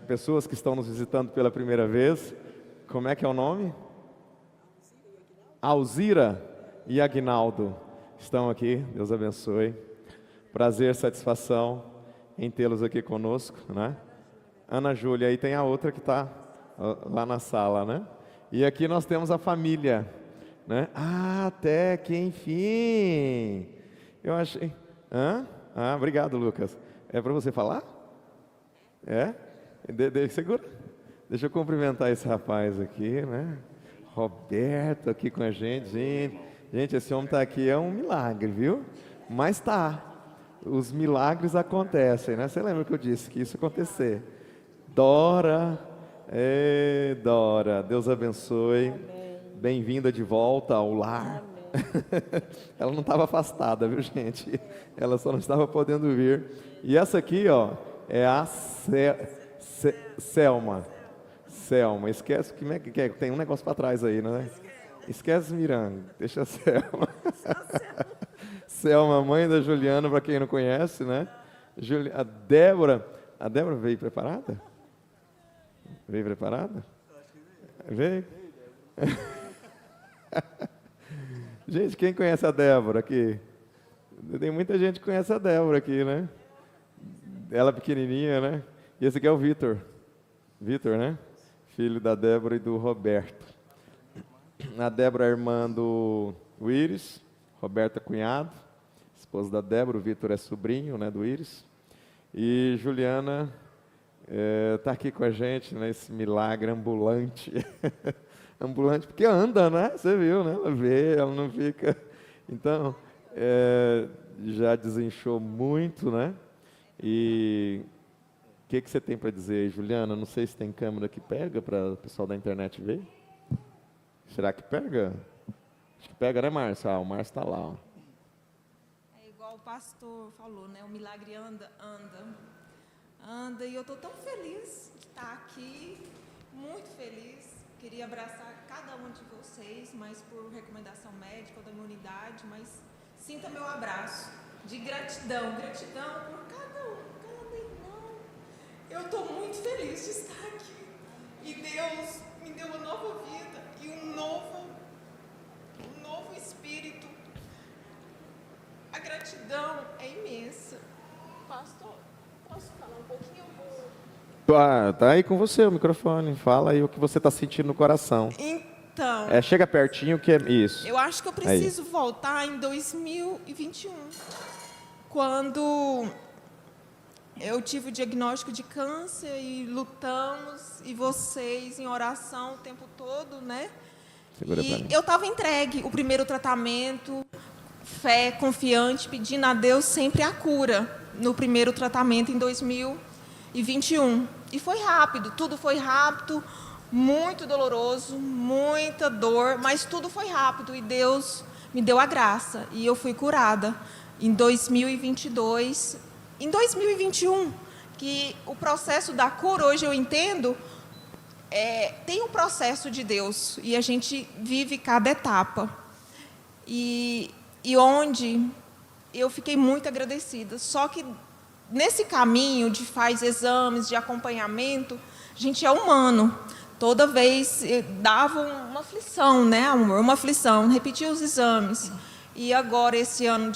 pessoas que estão nos visitando pela primeira vez. Como é que é o nome? Alzira e Aguinaldo estão aqui, Deus abençoe. Prazer, satisfação em tê-los aqui conosco, né? Ana Júlia, aí tem a outra que está lá na sala, né? E aqui nós temos a família, né? Ah, até que enfim! Eu achei... Hã? Ah, obrigado, Lucas. É para você falar? É? Segura. Deixa eu cumprimentar esse rapaz aqui, né? Roberto aqui com a gente. Gente, esse homem está aqui, é um milagre, viu? Mas tá. Os milagres acontecem, né? Você lembra que eu disse que isso ia acontecer? Dora, Dora, Deus abençoe. Bem-vinda de volta ao lar. Ela não estava afastada, viu, gente? Ela só não estava podendo vir. E essa aqui, ó, é a Selma. Selma, esquece como é que é? Tem um negócio para trás aí, né? Esquece Miranda, deixa a Selma. Selma, mãe da Juliana, para quem não conhece, né? A Débora veio preparada? Veio preparada? Veio? Gente, quem conhece a Débora aqui? Tem muita gente que conhece a Débora aqui, né? Ela pequenininha, né? E esse aqui é o Vitor. Vitor, né? Filho da Débora e do Roberto. A Débora é irmã do Íris, Roberto é cunhado, esposa da Débora, o Vitor é sobrinho, né, do Íris. E Juliana está aqui com a gente nesse milagre ambulante. Ambulante porque anda, né? Você viu, né? Ela vê, ela não fica... Então, já desinchou muito, né? E o que você tem para dizer, Juliana? Não sei se tem câmera que pega para o pessoal da internet ver. Será que pega? Acho que pega, né, Márcio? Ah, o Márcio está lá. Ó. É igual o pastor falou, né? O milagre anda, e eu estou tão feliz de estar aqui, muito feliz. Queria abraçar cada um de vocês, mas por recomendação médica ou da minha unidade, mas sinta meu abraço de gratidão por cada irmão. Eu estou muito feliz de estar aqui. E Deus me deu uma nova vida e um novo espírito. A gratidão é imensa. Pastor, posso falar um pouquinho? Tá aí com você o microfone. Fala aí o que você está sentindo no coração. Então... chega pertinho que é isso. Eu acho que eu preciso voltar em 2021. Quando eu tive o diagnóstico de câncer e lutamos, e vocês em oração o tempo todo, né? E eu estava entregue, o primeiro tratamento, fé, confiante, pedindo a Deus sempre a cura, no primeiro tratamento em 2021. E foi rápido, tudo foi rápido, muito doloroso, muita dor, mas tudo foi rápido e Deus me deu a graça e eu fui curada em 2022. Em 2021, que o processo da cura, hoje eu entendo, tem um processo de Deus e a gente vive cada etapa. E onde eu fiquei muito agradecida. Só que nesse caminho de faz exames, de acompanhamento, a gente é humano. Toda vez dava uma aflição, né, amor? Uma aflição, repetia os exames. E agora, esse ano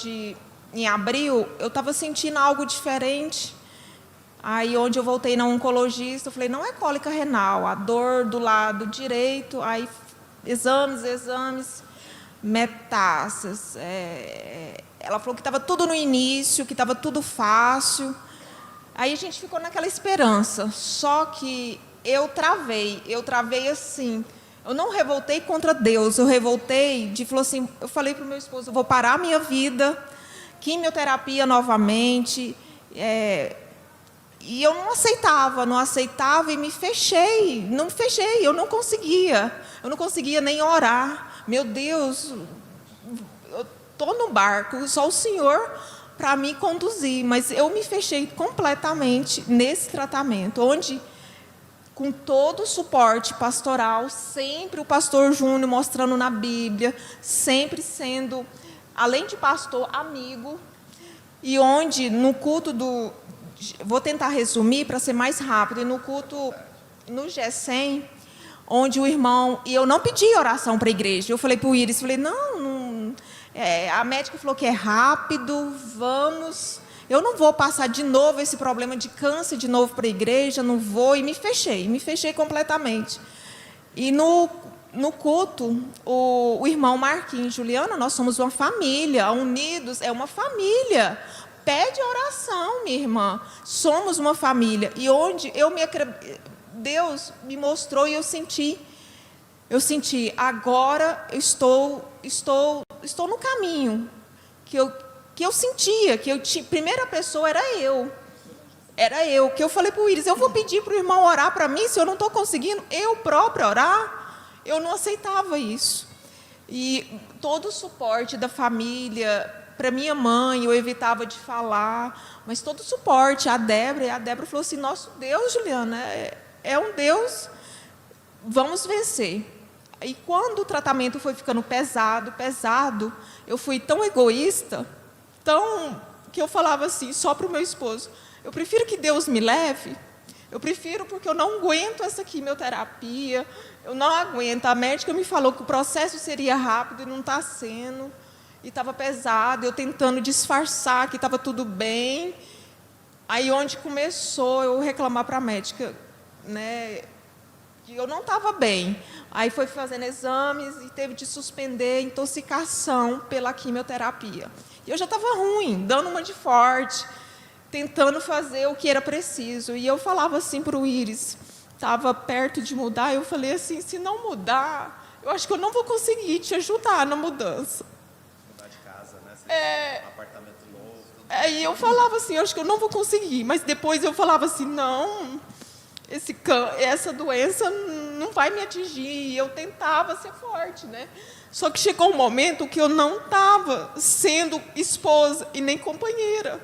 em abril, eu estava sentindo algo diferente. Aí, onde eu voltei na oncologista, eu falei, não é cólica renal, a dor do lado direito, aí exames, metástases. Ela falou que estava tudo no início, que estava tudo fácil. Aí a gente ficou naquela esperança. Só que eu travei assim. Eu não revoltei contra Deus, eu revoltei eu falei para o meu esposo, eu vou parar a minha vida, quimioterapia novamente. E eu não aceitava e me fechei, eu não conseguia nem orar. Meu Deus, eu estou no barco, só o Senhor para me conduzir, mas eu me fechei completamente nesse tratamento, onde, com todo o suporte pastoral, sempre o pastor Júnior mostrando na Bíblia, sempre sendo, além de pastor, amigo, e onde, no culto vou tentar resumir para ser mais rápido. E no culto, no G100, onde o irmão... E eu não pedi oração para a igreja. Eu falei para o Iris, falei, a médica falou que é rápido, vamos... Eu não vou passar de novo esse problema de câncer de novo para a igreja, não vou. E me fechei completamente. E no culto, o irmão Marquinhos, Juliana, nós somos uma família, unidos, é uma família. Pede oração, minha irmã. Somos uma família. E onde Deus me mostrou e eu senti, agora eu estou no caminho que eu sentia, primeira pessoa era eu, que eu falei para o Iris, eu vou pedir para o irmão orar para mim, se eu não estou conseguindo, eu própria orar, eu não aceitava isso. E todo o suporte da família, para minha mãe, eu evitava de falar, mas todo o suporte, a Débora falou assim, nosso Deus, Juliana, é um Deus, vamos vencer. E quando o tratamento foi ficando pesado, eu fui tão egoísta, que eu falava assim, só para o meu esposo, eu prefiro que Deus me leve, porque eu não aguento essa quimioterapia, eu não aguento. A médica me falou que o processo seria rápido e não está sendo, e estava pesado, eu tentando disfarçar que estava tudo bem. Aí onde começou eu reclamar para a médica, né, que eu não estava bem. Aí foi fazendo exames e teve de suspender a intoxicação pela quimioterapia. E eu já estava ruim, dando uma de forte, tentando fazer o que era preciso. E eu falava assim para o Iris, estava perto de mudar, eu falei assim, se não mudar, eu acho que eu não vou conseguir te ajudar na mudança. Mudar de casa, né? Um apartamento novo. Aí eu falava assim, eu acho que eu não vou conseguir. Mas depois eu falava assim, não, essa doença não vai me atingir. E eu tentava ser forte, né? Só que chegou um momento que eu não estava sendo esposa e nem companheira.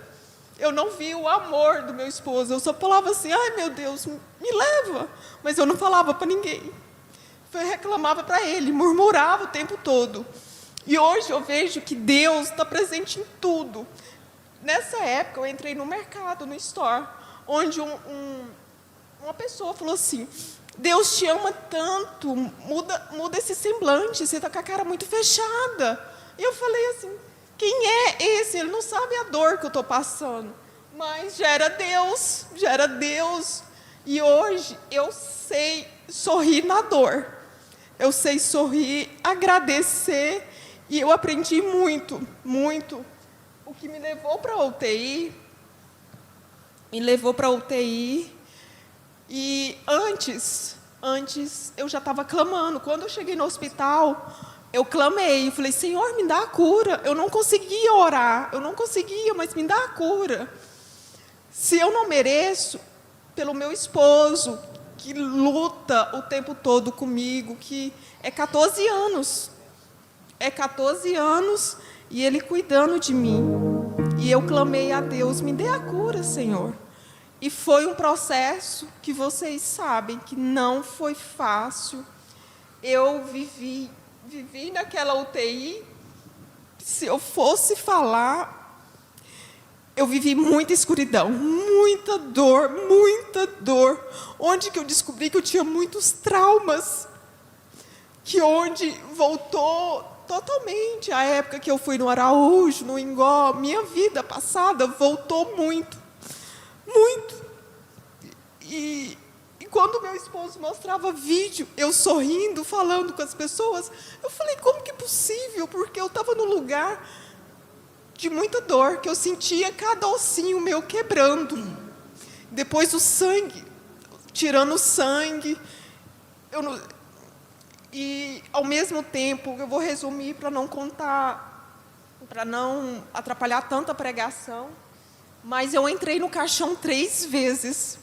Eu não vi o amor do meu esposo. Eu só falava assim, ai meu Deus, me leva. Mas eu não falava para ninguém. Eu reclamava para ele, murmurava o tempo todo. E hoje eu vejo que Deus está presente em tudo. Nessa época eu entrei no mercado, no store, onde uma pessoa falou assim, Deus te ama tanto, muda esse semblante, você está com a cara muito fechada. E eu falei assim, quem é esse? Ele não sabe a dor que eu estou passando. Mas já era Deus. E hoje eu sei sorrir na dor. Eu sei sorrir, agradecer. E eu aprendi muito, muito. O que me levou para a UTI, e antes eu já estava clamando. Quando eu cheguei no hospital, eu clamei, eu falei, Senhor, me dá a cura. Eu não conseguia orar, mas me dá a cura. Se eu não mereço, pelo meu esposo, que luta o tempo todo comigo, que é 14 anos, e ele cuidando de mim. E eu clamei a Deus, me dê a cura, Senhor. E foi um processo que vocês sabem que não foi fácil. Eu vivi naquela UTI. Se eu fosse falar, eu vivi muita escuridão, muita dor. Onde que eu descobri que eu tinha muitos traumas. Que onde voltou totalmente a época que eu fui no Araújo, no Ingó, minha vida passada voltou muito. E quando meu esposo mostrava vídeo, eu sorrindo, falando com as pessoas, eu falei, como que é possível? Porque eu estava num lugar de muita dor, que eu sentia cada ossinho meu quebrando. Depois o sangue, tirando o sangue. E, ao mesmo tempo, eu vou resumir para não contar, para não atrapalhar tanto a pregação, mas eu entrei no caixão 3 vezes.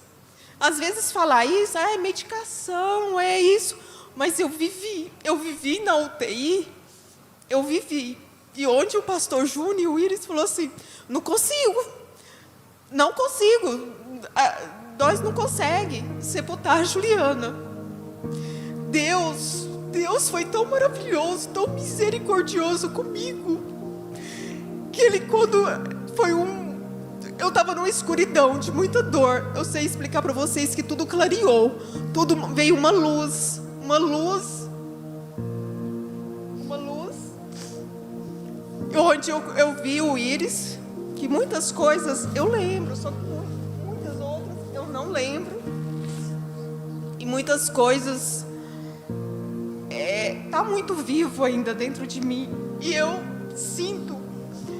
Às vezes falar isso, é medicação, é isso, mas eu vivi na UTI, E onde o pastor Júnior e o Iris falou assim, não consigo, nós não conseguimos sepultar a Juliana. Deus foi tão maravilhoso, tão misericordioso comigo, que ele, quando foi eu estava numa escuridão de muita dor. Eu sei explicar para vocês que tudo clareou. Tudo veio uma luz. Onde eu vi o Íris, que muitas coisas eu lembro, só que muitas outras eu não lembro. E muitas coisas tá muito vivo ainda dentro de mim. E eu sinto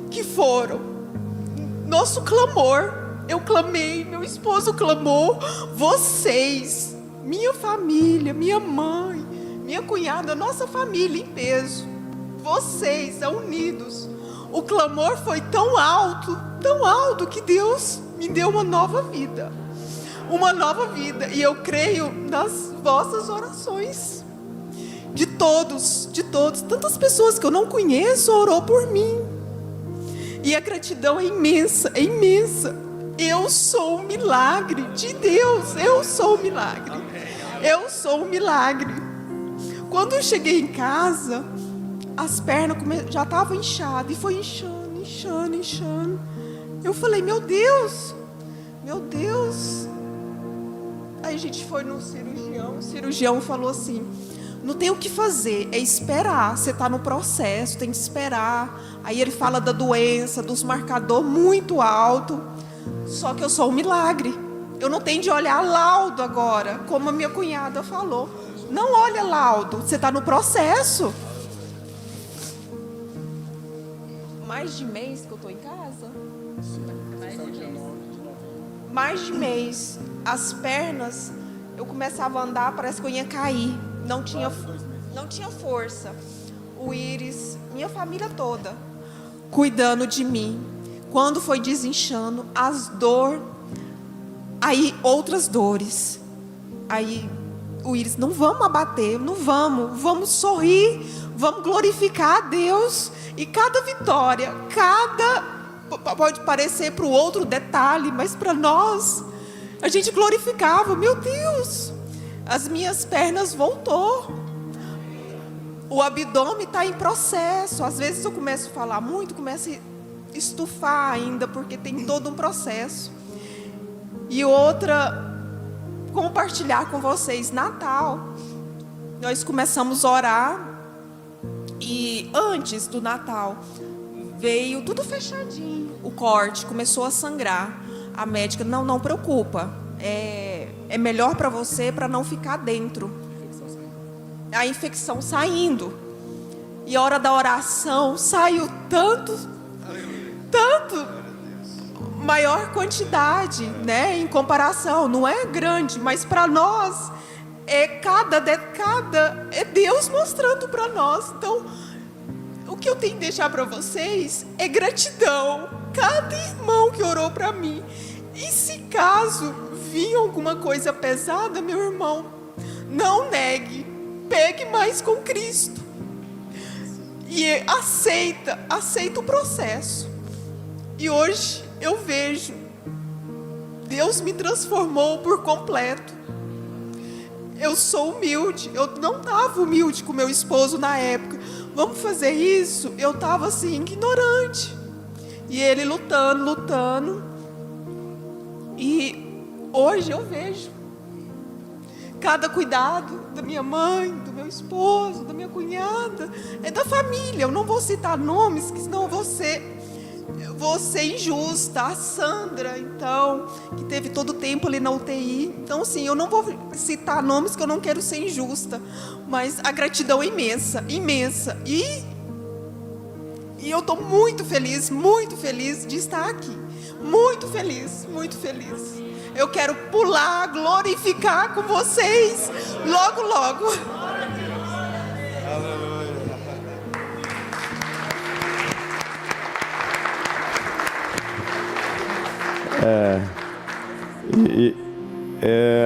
que foram nosso clamor. Eu clamei, meu esposo clamou, vocês, minha família, minha mãe, minha cunhada, nossa família em peso, vocês unidos. O clamor foi tão alto que Deus me deu uma nova vida. Uma nova vida. E eu creio nas vossas orações. De todos. Tantas pessoas que eu não conheço orou por mim. E a gratidão é imensa. Eu sou um milagre de Deus. Eu sou um milagre. Eu sou um milagre. Quando eu cheguei em casa, as pernas já estavam inchadas. E foi inchando. Eu falei, meu Deus. Aí a gente foi no cirurgião. O cirurgião falou assim, não tem o que fazer, é esperar. Você está no processo, tem que esperar. Aí ele fala da doença, dos marcadores muito alto. Só que eu sou um milagre. Eu não tenho de olhar laudo agora, como a minha cunhada falou. Não olha laudo, você está no processo. Mais de mês que eu estou em casa? Mais de mês. As pernas, eu começava a andar, parece que eu ia cair. Não tinha força. O Íris, minha família toda, cuidando de mim. Quando foi desinchando, as dores, aí outras dores. Aí o Íris, não vamos abater, não vamos sorrir, vamos glorificar a Deus. E cada vitória, pode parecer para o outro detalhe, mas para nós, a gente glorificava, meu Deus, as minhas pernas voltou. O abdômen está em processo. Às vezes eu começo a falar muito, começo a estufar ainda, porque tem todo um processo. E outra, compartilhar com vocês, Natal, nós começamos a orar. E antes do Natal, veio tudo fechadinho. O corte começou a sangrar. A médica, não preocupa. É melhor para você, para não ficar dentro. A infecção saindo. E a hora da oração, saiu tanto, maior quantidade, né? Em comparação, não é grande, mas para nós, é Deus mostrando para nós. Então, o que eu tenho que deixar para vocês é gratidão. Cada irmão que orou para mim. E se caso vir alguma coisa pesada, meu irmão, não negue, pegue mais com Cristo. E aceita o processo. E hoje eu vejo, Deus me transformou por completo. Eu sou humilde, eu não estava humilde com meu esposo na época. Vamos fazer isso? Eu estava assim, ignorante. E ele lutando. E hoje eu vejo cada cuidado da minha mãe, do meu esposo, da minha cunhada, é da família. Eu não vou citar nomes, que senão eu vou ser injusta. A Sandra, então, que teve todo o tempo ali na UTI. Então, assim, eu não vou citar nomes, que eu não quero ser injusta. Mas a gratidão é imensa. E eu estou muito feliz de estar aqui. Muito feliz. Eu quero pular, glorificar com vocês logo.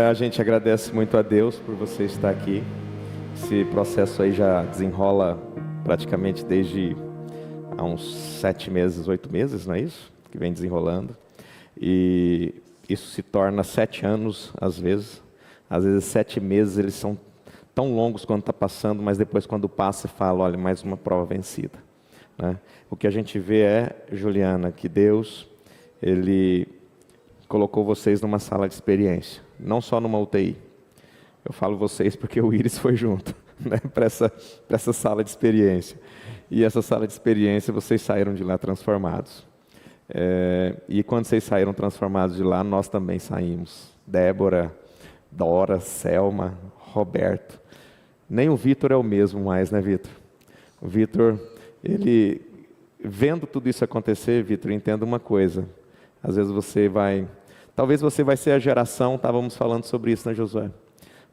A gente agradece muito a Deus por você estar aqui. Esse processo aí já desenrola praticamente desde há uns 7 meses, 8 meses, não é isso? Que vem desenrolando. E isso se torna 7 anos, às vezes. Às vezes 7 meses eles são tão longos quando está passando, mas depois quando passa, fala, olha, mais uma prova vencida, né? O que a gente vê é, Juliana, que Deus, Ele colocou vocês numa sala de experiência, não só numa UTI. Eu falo vocês porque o Íris foi junto, né, para essa sala de experiência. E essa sala de experiência, vocês saíram de lá transformados. E quando vocês saíram transformados de lá, nós também saímos. Débora, Dora, Selma, Roberto. Nem o Vitor é o mesmo mais, né, Vitor? O Vitor, ele, vendo tudo isso acontecer, Vitor, entenda uma coisa. Às vezes talvez você vai ser a geração, estávamos falando sobre isso, né, Josué?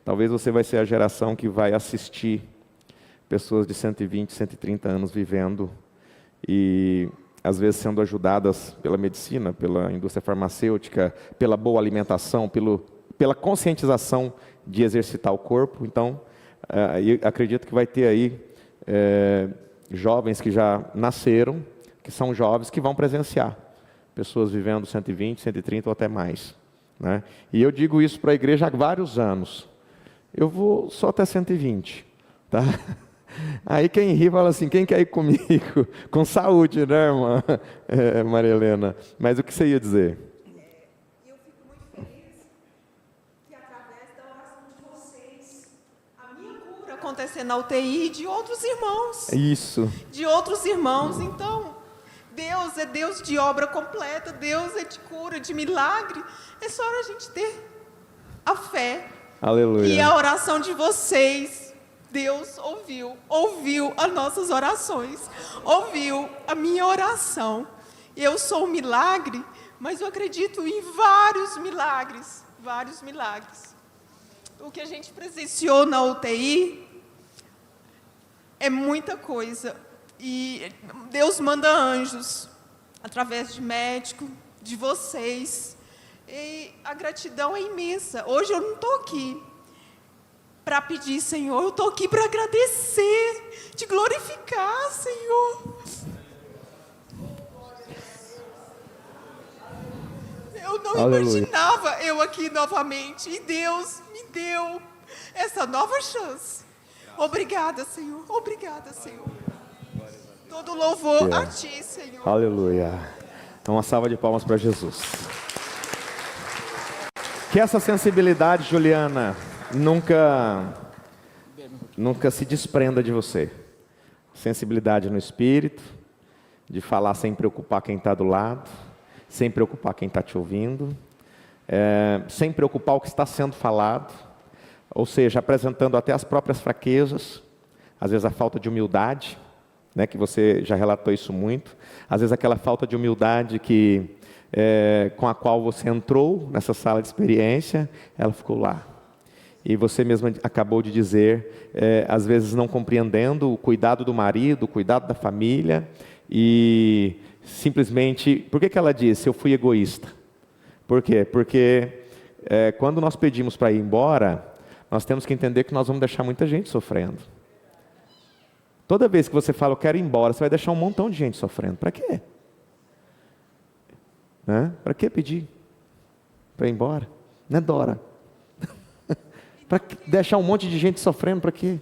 Talvez você vai ser a geração que vai assistir pessoas de 120, 130 anos vivendo e às vezes sendo ajudadas pela medicina, pela indústria farmacêutica, pela boa alimentação, pela conscientização de exercitar o corpo. Então, acredito que vai ter aí jovens que já nasceram, que são jovens, que vão presenciar pessoas vivendo 120, 130 ou até mais, né? E eu digo isso para a igreja há vários anos. Eu vou só até 120, tá? Aí quem ri fala assim, quem quer ir comigo? Com saúde, né, irmã Maria Helena? Mas o que você ia dizer? Eu fico muito feliz que através da oração de vocês, a minha cura acontecer na UTI de outros irmãos. Isso. De outros irmãos. Então, Deus é Deus de obra completa, Deus é de cura, de milagre. É só a gente ter a fé. Aleluia. E a oração de vocês, Deus ouviu as nossas orações, ouviu a minha oração. Eu sou um milagre, mas eu acredito em vários milagres, vários milagres. O que a gente presenciou na UTI é muita coisa. E Deus manda anjos, através de médico, de vocês. E a gratidão é imensa. Hoje eu não estou aqui para pedir, Senhor, eu estou aqui para agradecer, te glorificar, Senhor. Eu não imaginava eu aqui novamente, e Deus me deu essa nova chance. Obrigada, Senhor, obrigada, Senhor. Todo louvor a Ti, Senhor. Aleluia. Então, uma salva de palmas para Jesus. Que essa sensibilidade, Juliana, nunca se desprenda de você. Sensibilidade no espírito, de falar sem preocupar quem está do lado, sem preocupar quem está te ouvindo, sem preocupar o que está sendo falado, ou seja, apresentando até as próprias fraquezas, às vezes a falta de humildade, né, que você já relatou isso muito, às vezes aquela falta de humildade com a qual você entrou nessa sala de experiência, ela ficou lá. E você mesma acabou de dizer, às vezes não compreendendo o cuidado do marido, o cuidado da família, e simplesmente, por que ela disse, eu fui egoísta? Por quê? Porque quando nós pedimos para ir embora, nós temos que entender que nós vamos deixar muita gente sofrendo. Toda vez que você fala, eu quero ir embora, você vai deixar um montão de gente sofrendo. Para quê? Né? Para que pedir? Para ir embora? Né, Dora? Para deixar um monte de gente sofrendo, para quê?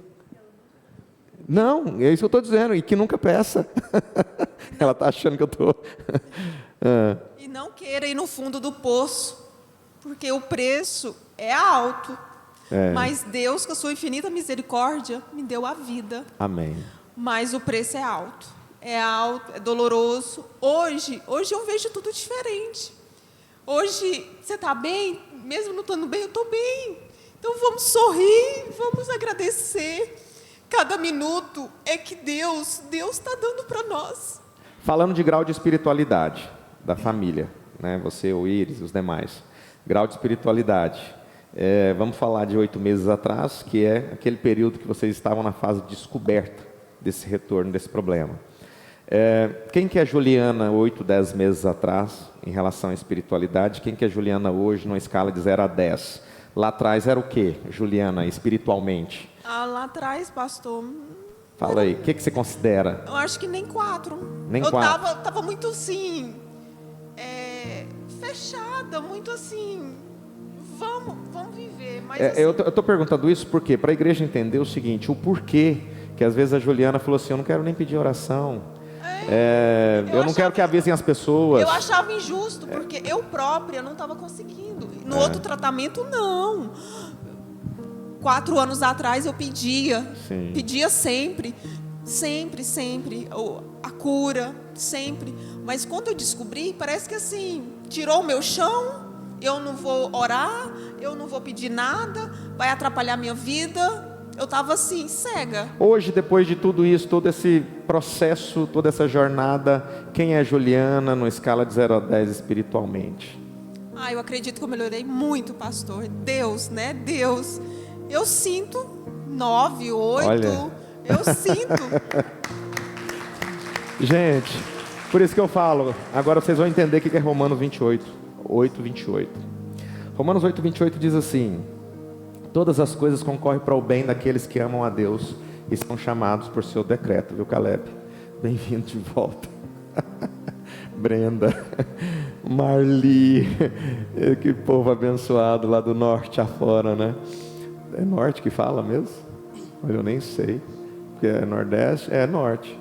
Não, é isso que eu estou dizendo, e que nunca peça. Ela está achando que eu estou... E não queira ir no fundo do poço, porque o preço é alto. Mas Deus, com a sua infinita misericórdia, me deu a vida. Amém. Mas o preço é alto, é doloroso. Hoje eu vejo tudo diferente. Hoje, você está bem? Mesmo não estando bem, eu estou bem. Então vamos sorrir, vamos agradecer. Cada minuto é que Deus está dando para nós. Falando de grau de espiritualidade da família, né? Você, o Íris, os demais. Grau de espiritualidade. Vamos falar de 8 meses atrás, que é aquele período que vocês estavam na fase de descoberta desse retorno, desse problema. Quem que é Juliana 8, 10 meses atrás, em relação à espiritualidade? Quem que é Juliana hoje, numa escala de 0 a 10? Lá atrás era o que, Juliana, espiritualmente? Lá atrás, pastor... Fala aí, o que você considera? Eu acho que nem 4. Nem eu 4? Tava muito assim... fechada, muito assim... Vamos viver. Mas assim, eu estou perguntando isso porque, para a igreja entender o seguinte, o porquê, que às vezes a Juliana falou assim, eu não quero nem pedir oração. Eu não quero que avisem as pessoas. Eu achava injusto, porque eu própria não estava conseguindo. No outro tratamento, não. 4 anos atrás eu pedia sempre, a cura, sempre. Mas quando eu descobri, parece que assim, tirou o meu chão, eu não vou orar, eu não vou pedir nada, vai atrapalhar minha vida. Eu estava assim, cega. Hoje, depois de tudo isso, todo esse processo, toda essa jornada, quem é Juliana na escala de 0 a 10 espiritualmente? Eu acredito que eu melhorei muito, pastor. Deus, né? Deus. Eu sinto 9, 8. Olha. Eu sinto. Gente, por isso que eu falo, agora vocês vão entender o que é Romanos 28, 8:28. Romanos 8:28 diz assim: todas as coisas concorrem para o bem daqueles que amam a Deus e são chamados por seu decreto, viu, Caleb? Bem-vindo de volta. Brenda, Marli, que povo abençoado lá do norte afora, né? É norte que fala mesmo? Olha, eu nem sei, porque é nordeste, é norte.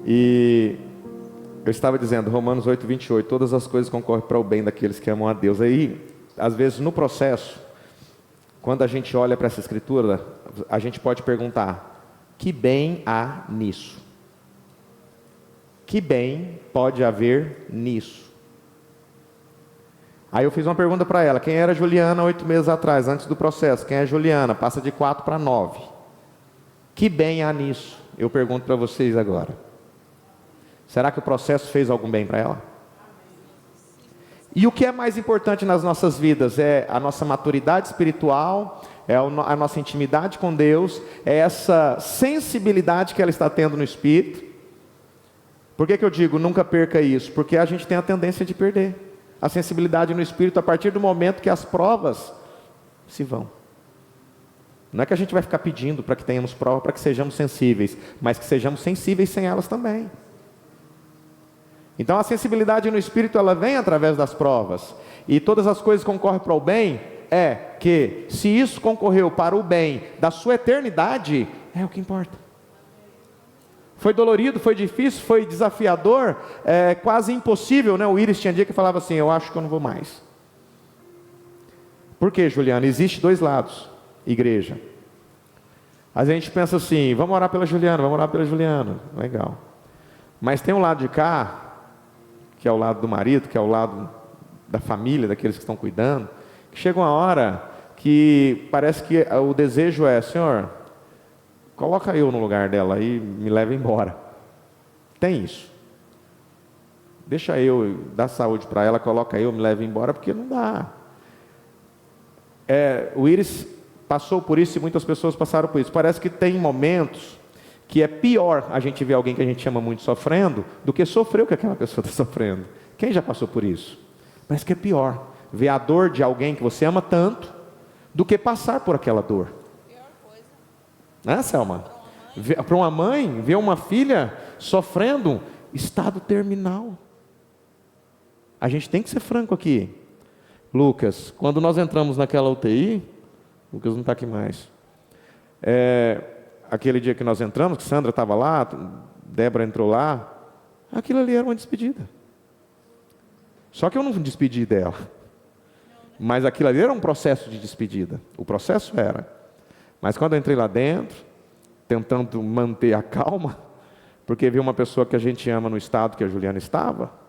E eu estava dizendo, Romanos 8:28, todas as coisas concorrem para o bem daqueles que amam a Deus. Aí, às vezes no processo, quando a gente olha para essa escritura, a gente pode perguntar: que bem há nisso? Que bem pode haver nisso? Aí eu fiz uma pergunta para ela: quem era Juliana 8 meses atrás, antes do processo? Quem é Juliana? Passa de 4 para 9. Que bem há nisso? Eu pergunto para vocês agora. Será que o processo fez algum bem para ela? E o que é mais importante nas nossas vidas? É a nossa maturidade espiritual, é a nossa intimidade com Deus, é essa sensibilidade que ela está tendo no Espírito. Por que eu digo nunca perca isso? Porque a gente tem a tendência de perder a sensibilidade no Espírito a partir do momento que as provas se vão. Não é que a gente vai ficar pedindo para que tenhamos prova, para que sejamos sensíveis, mas que sejamos sensíveis sem elas também. Então a sensibilidade no Espírito, ela vem através das provas. E todas as coisas concorrem para o bem, é que se isso concorreu para o bem da sua eternidade, é o que importa. Foi dolorido, foi difícil, foi desafiador, quase impossível, né? O Iris tinha dia que falava assim: eu acho que eu não vou mais. Por quê, Juliana? Existe 2 lados, igreja. A gente pensa assim: vamos orar pela Juliana, legal. Mas tem um lado de cá, que é o lado do marido, que é o lado da família, daqueles que estão cuidando, que chega uma hora que parece que o desejo é: Senhor, coloca eu no lugar dela e me leva embora. Tem isso. Deixa eu dar saúde para ela, coloca eu, me leva embora, porque não dá. O Iris passou por isso e muitas pessoas passaram por isso. Parece que tem momentos que é pior a gente ver alguém que a gente ama muito sofrendo do que sofrer o que aquela pessoa está sofrendo. Quem já passou por isso? Parece que é pior ver a dor de alguém que você ama tanto do que passar por aquela dor. Pior coisa. Né, Selma? Para uma mãe, ver uma filha sofrendo estado terminal. A gente tem que ser franco aqui. Lucas, quando nós entramos naquela UTI, Lucas não está aqui mais. Aquele dia que nós entramos, que Sandra estava lá, Débora entrou lá, aquilo ali era uma despedida. Só que eu não despedi dela. Mas aquilo ali era um processo de despedida. O processo era. Mas quando eu entrei lá dentro, tentando manter a calma, porque vi uma pessoa que a gente ama no estado que a Juliana estava,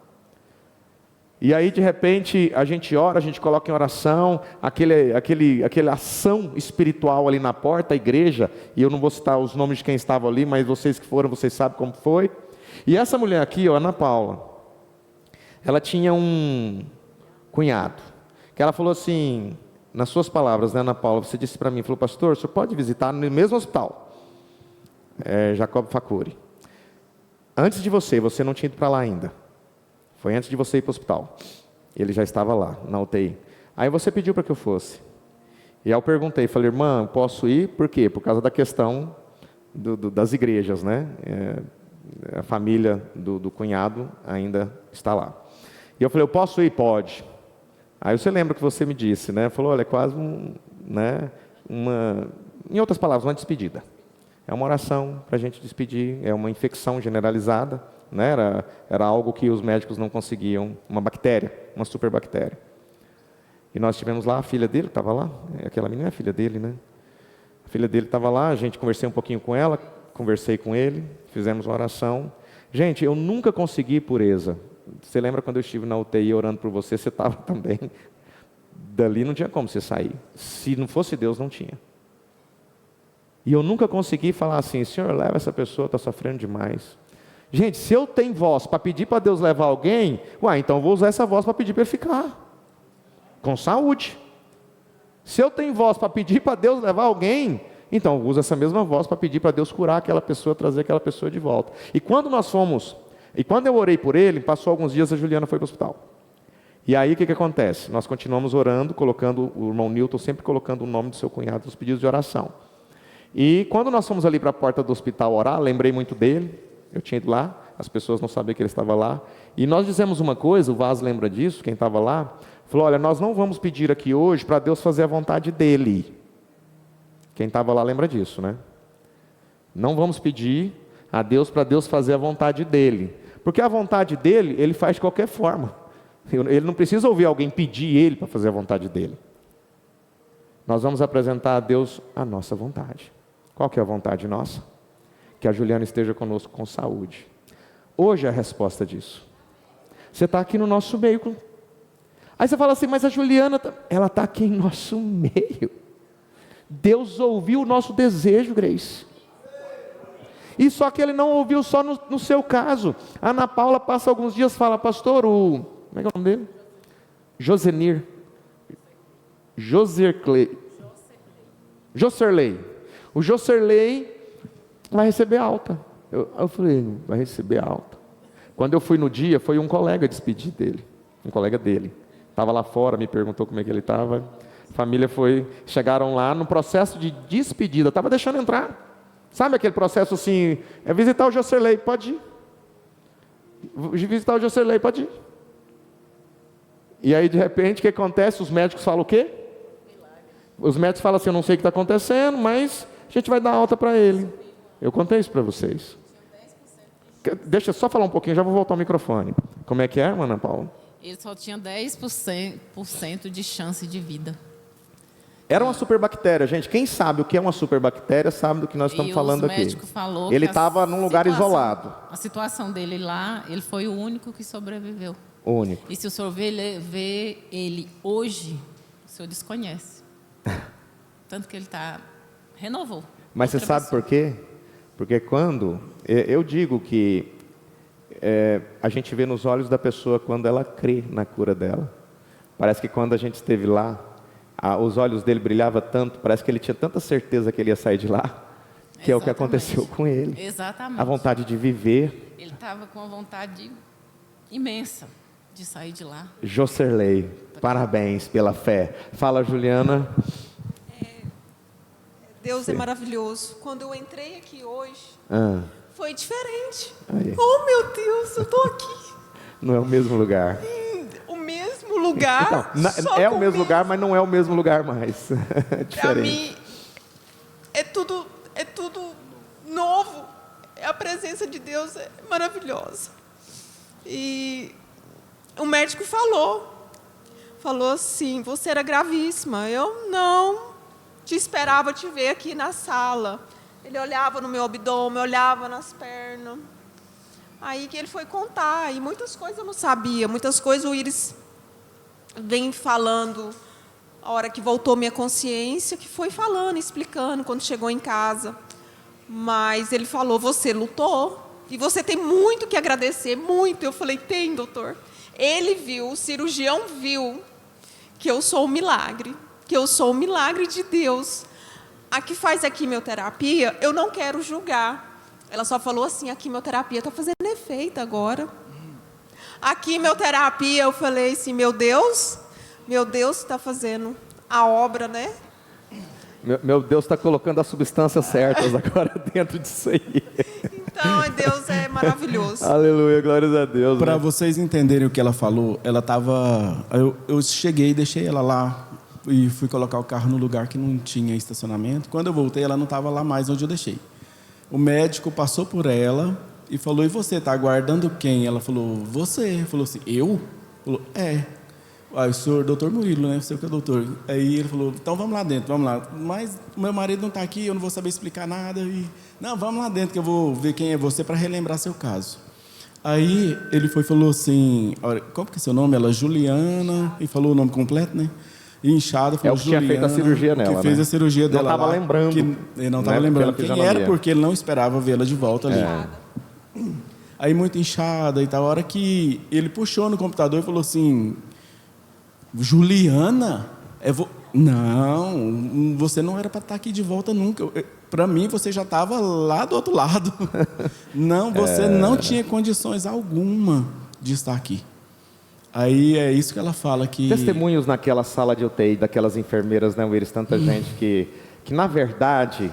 e aí de repente a gente ora, a gente coloca em oração, aquela ação espiritual ali na porta, a igreja, e eu não vou citar os nomes de quem estava ali, mas vocês que foram, vocês sabem como foi. E essa mulher aqui, Ana Paula, ela tinha um cunhado, que ela falou assim, nas suas palavras, né, Ana Paula, você disse para mim, falou: pastor, o senhor pode visitar no mesmo hospital, Jacob Facuri. Antes de você não tinha ido para lá ainda. Foi antes de você ir para o hospital. Ele já estava lá, na UTI. Aí você pediu para que eu fosse. E aí eu perguntei, falei: irmã, posso ir? Por quê? Por causa da questão das igrejas, né? A família do cunhado ainda está lá. E eu falei: eu posso ir? Pode. Aí você lembra que você me disse, né? Falou: olha, é quase em outras palavras, uma despedida. É uma oração para a gente despedir, é uma infecção generalizada, né? Era algo que os médicos não conseguiam, uma bactéria, uma superbactéria. E nós tivemos lá, a filha dele estava lá, aquela menina é a filha dele, né? A filha dele estava lá, a gente conversei um pouquinho com ela, conversei com ele, fizemos uma oração. Gente, eu nunca consegui pureza. Você lembra quando eu estive na UTI orando por você, você estava também. Dali não tinha como você sair. Se não fosse Deus, não tinha. E eu nunca consegui falar assim, Senhor, leva essa pessoa, está sofrendo demais. Gente, se eu tenho voz para pedir para Deus levar alguém, então eu vou usar essa voz para pedir para ele ficar. Com saúde. Se eu tenho voz para pedir para Deus levar alguém, então eu uso essa mesma voz para pedir para Deus curar aquela pessoa, trazer aquela pessoa de volta. E quando eu orei por ele, passou alguns dias, a Juliana foi para o hospital. E aí o que acontece? Nós continuamos orando, colocando, o irmão Newton sempre colocando o nome do seu cunhado nos pedidos de oração. E quando nós fomos ali para a porta do hospital orar, lembrei muito dele, eu tinha ido lá, as pessoas não sabiam que ele estava lá. E nós dizemos uma coisa, o Vaz lembra disso, quem estava lá, falou, olha, nós não vamos pedir aqui hoje para Deus fazer a vontade dele. Quem estava lá lembra disso, né? Não vamos pedir a Deus para Deus fazer a vontade dele. Porque a vontade dele, ele faz de qualquer forma. Ele não precisa ouvir alguém pedir ele para fazer a vontade dele. Nós vamos apresentar a Deus a nossa vontade. Qual que é a vontade nossa? Que a Juliana esteja conosco com saúde. Hoje é a resposta disso. Você está aqui no nosso meio. Aí você fala assim, mas a Juliana, ela está aqui em nosso meio. Deus ouviu o nosso desejo, Grace. E só que ele não ouviu só no seu caso. A Ana Paula passa alguns dias e fala, pastor, como é que é o nome dele? Joserley. O Joserley vai receber alta. Eu falei, vai receber alta. Quando eu fui no dia, foi um colega despedir dele. Um colega dele. Estava lá fora, me perguntou como é que ele estava. A família chegaram lá no processo de despedida. Estava deixando entrar. Sabe aquele processo assim, visitar o Joserley, pode ir. Visitar o Joserley, pode ir. E aí, de repente, o que acontece? Os médicos falam o quê? Os médicos falam assim, eu não sei o que está acontecendo, mas a gente vai dar alta para ele. Eu contei isso para vocês. Deixa eu só falar um pouquinho, já vou voltar ao microfone. Como é que é, Ana Paula? Ele só tinha 10% de chance de vida. Era uma superbactéria, gente. Quem sabe o que é uma superbactéria sabe do que nós estamos falando aqui. O médico falou ele estava num lugar isolado. A situação dele lá, ele foi o único que sobreviveu. Único. E se o senhor vê ele hoje, o senhor desconhece. Tanto que ele renovou. Mas você sabe por quê? Porque quando... Eu digo que a gente vê nos olhos da pessoa quando ela crê na cura dela. Parece que quando a gente esteve lá, os olhos dele brilhavam tanto, parece que ele tinha tanta certeza que ele ia sair de lá, que é o que aconteceu com ele. Exatamente. A vontade de viver. Ele estava com uma vontade imensa de sair de lá. Joserley, parabéns pela fé. Fala, Juliana. Deus é maravilhoso. Quando eu entrei aqui hoje, foi diferente. Aí. Oh, meu Deus, eu estou aqui. Não é o mesmo lugar. O mesmo lugar. Então, é o mesmo lugar, mas não é o mesmo lugar mais. É diferente. Para mim, é tudo novo. A presença de Deus é maravilhosa. E o médico falou assim, você era gravíssima. Eu não te esperava te ver aqui na sala. Ele olhava no meu abdômen, olhava nas pernas. Aí que ele foi contar, e muitas coisas eu não sabia, muitas coisas o Iris vem falando, a hora que voltou minha consciência, que foi falando, explicando, quando chegou em casa. Mas ele falou, você lutou, e você tem muito que agradecer, muito. Eu falei, tem, doutor. Ele viu, o cirurgião viu, que eu sou um milagre, que eu sou um milagre de Deus. A que faz a quimioterapia, eu não quero julgar. Ela só falou assim, a quimioterapia está fazendo efeito agora. A quimioterapia, eu falei assim, meu Deus está fazendo a obra, né? Meu Deus está colocando as substâncias certas agora dentro disso aí. Então, Deus é maravilhoso. Aleluia, glórias a Deus. Para vocês entenderem o que ela falou, ela estava... Eu cheguei e deixei ela lá e fui colocar o carro no lugar que não tinha estacionamento. Quando eu voltei, ela não estava lá mais onde eu deixei. O médico passou por ela e falou, e você, está aguardando quem? Ela falou, você. Falou assim, eu? Falou, é. Ah, o senhor, doutor Murilo, né? Você que é doutor. Aí ele falou, então vamos lá dentro, vamos lá. Mas o meu marido não está aqui, eu não vou saber explicar nada. Não, vamos lá dentro que eu vou ver quem é você para relembrar seu caso. Aí ele falou assim, como que é seu nome? Ela, Juliana, e falou o nome completo, né? E inchada, falou É o que tinha feito a cirurgia nela, que fez a cirurgia dela. Não estava lembrando. Ele não estava lembrando quem era, porque ele não esperava vê-la de volta ali. Aí muito inchada e tal. A hora que ele puxou no computador e falou assim, Juliana? Não, você não era para estar aqui de volta nunca. Para mim, você já estava lá do outro lado. Não, você não tinha condições alguma de estar aqui. Aí é isso que ela fala que... Testemunhos naquela sala de UTI, daquelas enfermeiras, né, Willis? Tanta gente que na verdade,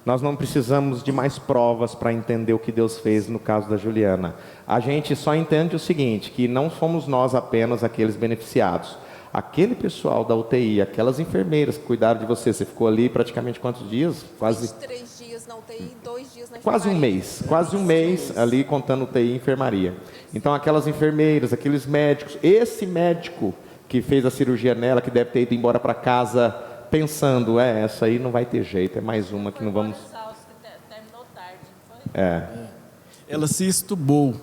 nós não precisamos de mais provas para entender o que Deus fez no caso da Juliana. A gente só entende o seguinte, que não fomos nós apenas aqueles beneficiados. Aquele pessoal da UTI, aquelas enfermeiras que cuidaram de você ficou ali praticamente quantos dias? Quase 3 dias na UTI, 2 dias na enfermaria. Quase um mês ali contando UTI e enfermaria. Então aquelas enfermeiras, aqueles médicos, esse médico que fez a cirurgia nela, que deve ter ido embora para casa pensando, essa aí não vai ter jeito, é mais uma que não vamos... Terminou tarde, não foi? Ela se estubou.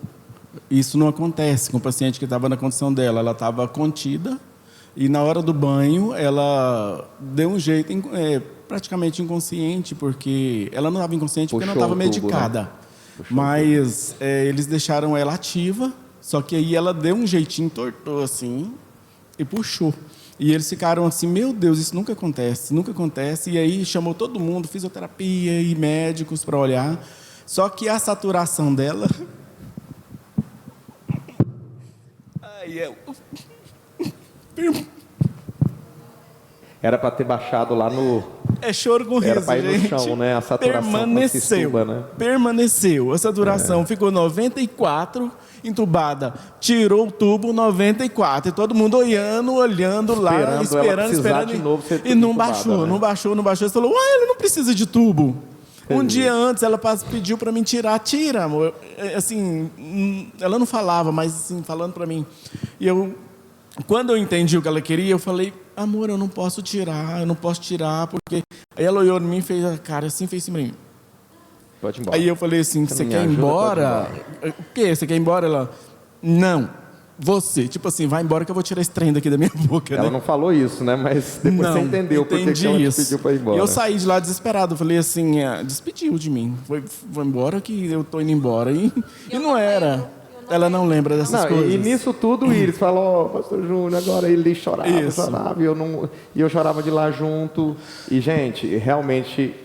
Isso não acontece com o paciente que estava na condição dela. Ela estava contida. E na hora do banho, ela deu um jeito, praticamente inconsciente, porque ela não estava inconsciente porque não estava medicada. Né? Mas eles deixaram ela ativa, só que aí ela deu um jeitinho, tortou assim e puxou. E eles ficaram assim, meu Deus, isso nunca acontece, nunca acontece. E aí chamou todo mundo, fisioterapia e médicos para olhar. Só que a saturação dela... Era para ter baixado lá no... É choro com riso, era para ir no gente. chão, né? A saturação permaneceu, né? Permaneceu. A saturação ficou 94, entubada. Tirou o tubo 94. E todo mundo olhando lá, esperando. De novo, e não entubada, baixou, né? não baixou. Você falou, ela não precisa de tubo. Um dia antes, ela pediu para mim tirar. Tira, amor. Assim, ela não falava, mas assim, falando para mim. E quando eu entendi o que ela queria, eu falei, amor, eu não posso tirar, porque... Aí ela olhou em mim e fez a cara assim, fez assim pra mim. Pode ir embora. Aí eu falei assim, você quer ir embora? O quê? Você quer ir embora? Ela, não, você. Tipo assim, vai embora que eu vou tirar esse trem daqui da minha boca. Ela não falou isso, né? Mas depois você entendeu porque ela te pediu para ir embora. E eu saí de lá desesperado. Eu falei assim, despediu de mim. Foi embora que eu tô indo embora. E não era... Ela não lembra dessas coisas. E nisso tudo o Iris falou, pastor Júnior, agora ele chorava, e eu chorava de lá junto. E, gente, realmente...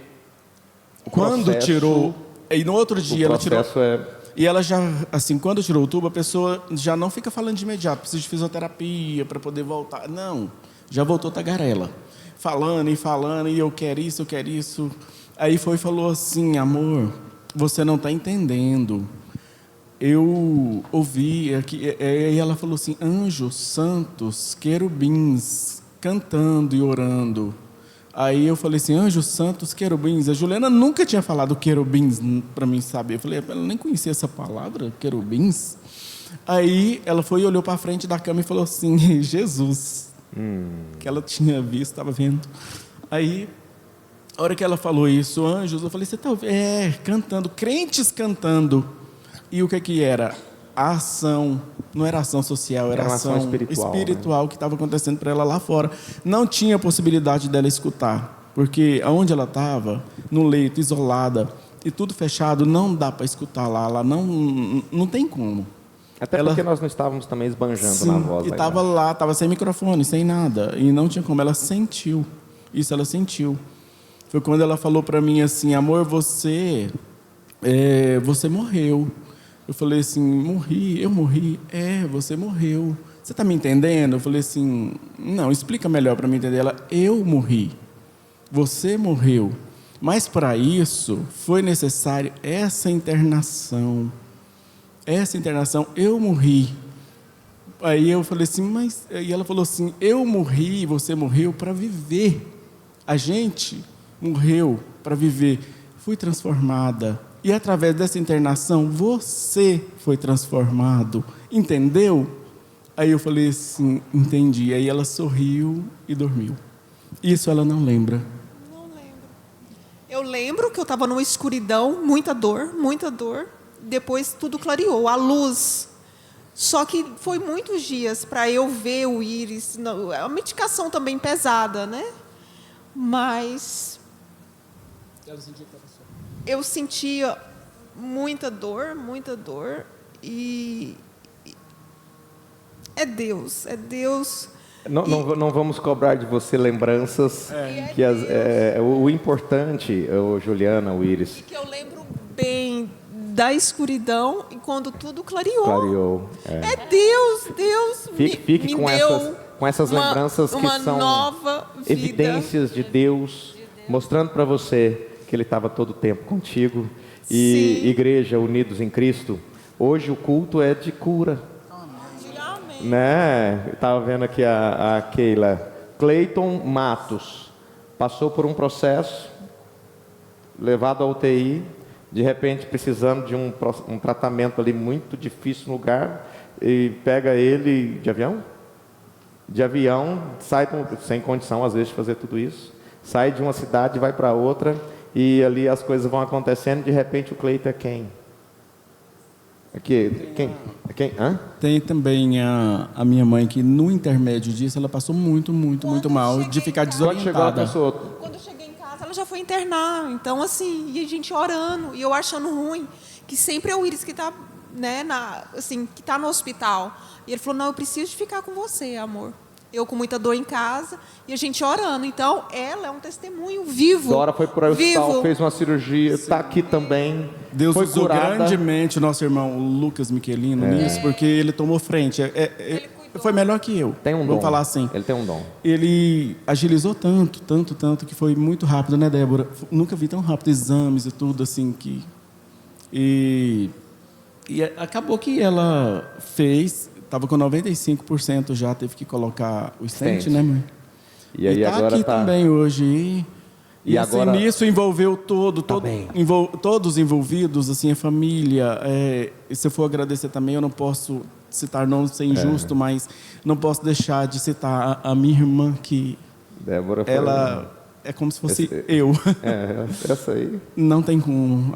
Quando tirou... E no outro dia ela tirou... E ela já, assim, quando tirou o tubo, a pessoa já não fica falando de imediato, precisa de fisioterapia para poder voltar. Não, já voltou tagarela. Falando, e eu quero isso. Aí falou assim, amor, você não está entendendo. Eu ouvi aqui, e ela falou assim, anjos, santos, querubins, cantando e orando. Aí eu falei assim, anjos, santos, querubins. A Juliana nunca tinha falado querubins para mim saber. Eu falei, ela nem conhecia essa palavra, querubins. Aí ela foi e olhou para frente da cama e falou assim, Jesus, que ela tinha visto, estava vendo. Aí, a hora que ela falou isso, anjos, eu falei, você está cantando, crentes cantando. E o que era? A ação, não era ação social, era ação espiritual, né? Que estava acontecendo para ela lá fora. Não tinha possibilidade dela escutar, porque onde ela estava, no leito, isolada, e tudo fechado, não dá para escutar lá. Ela não tem como. Até porque nós não estávamos também esbanjando na voz. E estava lá, estava sem microfone, sem nada, e não tinha como. Ela sentiu, isso ela sentiu. Foi quando ela falou para mim assim, amor, você morreu. Eu falei assim, eu morri. Você morreu. Você está me entendendo? Eu falei assim, não, explica melhor para mim entender. Ela, eu morri. Você morreu. Mas para isso foi necessário essa internação. Eu morri. Aí eu falei assim, e ela falou assim, eu morri, você morreu para viver. A gente morreu para viver. Fui transformada. E através dessa internação, você foi transformado. Entendeu? Aí eu falei assim, entendi. Aí ela sorriu e dormiu. Isso ela não lembra. Não lembro. Eu lembro que eu estava numa escuridão, muita dor, muita dor. Depois tudo clareou, a luz. Só que foi muitos dias para eu ver o Íris. É uma medicação também pesada, né? Mas eu sentia muita dor e é Deus. Não vamos cobrar de você lembranças. Que o importante, Juliana, o Íris. E que eu lembro bem da escuridão e quando tudo clareou. É Deus Fique me com essas lembranças que são nova vida. Evidências de Deus, mostrando para você que Ele estava todo o tempo contigo. E Sim. Igreja Unidos em Cristo, hoje o culto é de cura. Amém. Né? Eu estava vendo aqui a Keila. Cleiton Matos passou por um processo, levado à UTI, de repente precisando de um tratamento ali muito difícil no lugar, e pega ele de avião? De avião, sai sem condição às vezes de fazer tudo isso, sai de uma cidade e vai para outra, e ali as coisas vão acontecendo, de repente o Cleiton é quem? Quem? Hã? Tem também a minha mãe que no intermédio disso ela passou muito mal de ficar desorientada. Quando eu cheguei em casa, ela já foi internar. Então, assim, e a gente orando, e eu achando ruim, que sempre é o Íris que está, né, que tá no hospital. E ele falou, não, eu preciso de ficar com você, amor. Eu com muita dor em casa, e a gente orando. Então, ela é um testemunho vivo. Dora foi para o hospital, fez uma cirurgia, está aqui também. Deus foi usou curada. Grandemente o nosso irmão Lucas Michelino nisso, porque ele tomou frente. Foi melhor que eu. Tem um dom. Vamos falar assim. Ele tem um dom. Ele agilizou tanto, que foi muito rápido, né, Débora? Nunca vi tão rápido exames e tudo assim que... E acabou que ela fez, estava com 95% já, teve que colocar o stent, né, mãe? E aí tá agora aqui também hoje. E assim, agora nisso envolveu todos os envolvidos, assim, a família. E se eu for agradecer também, eu não posso citar, não ser injusto, mas não posso deixar de citar a minha irmã, que Débora foi ela é como se fosse eu. Essa aí. Não tem como.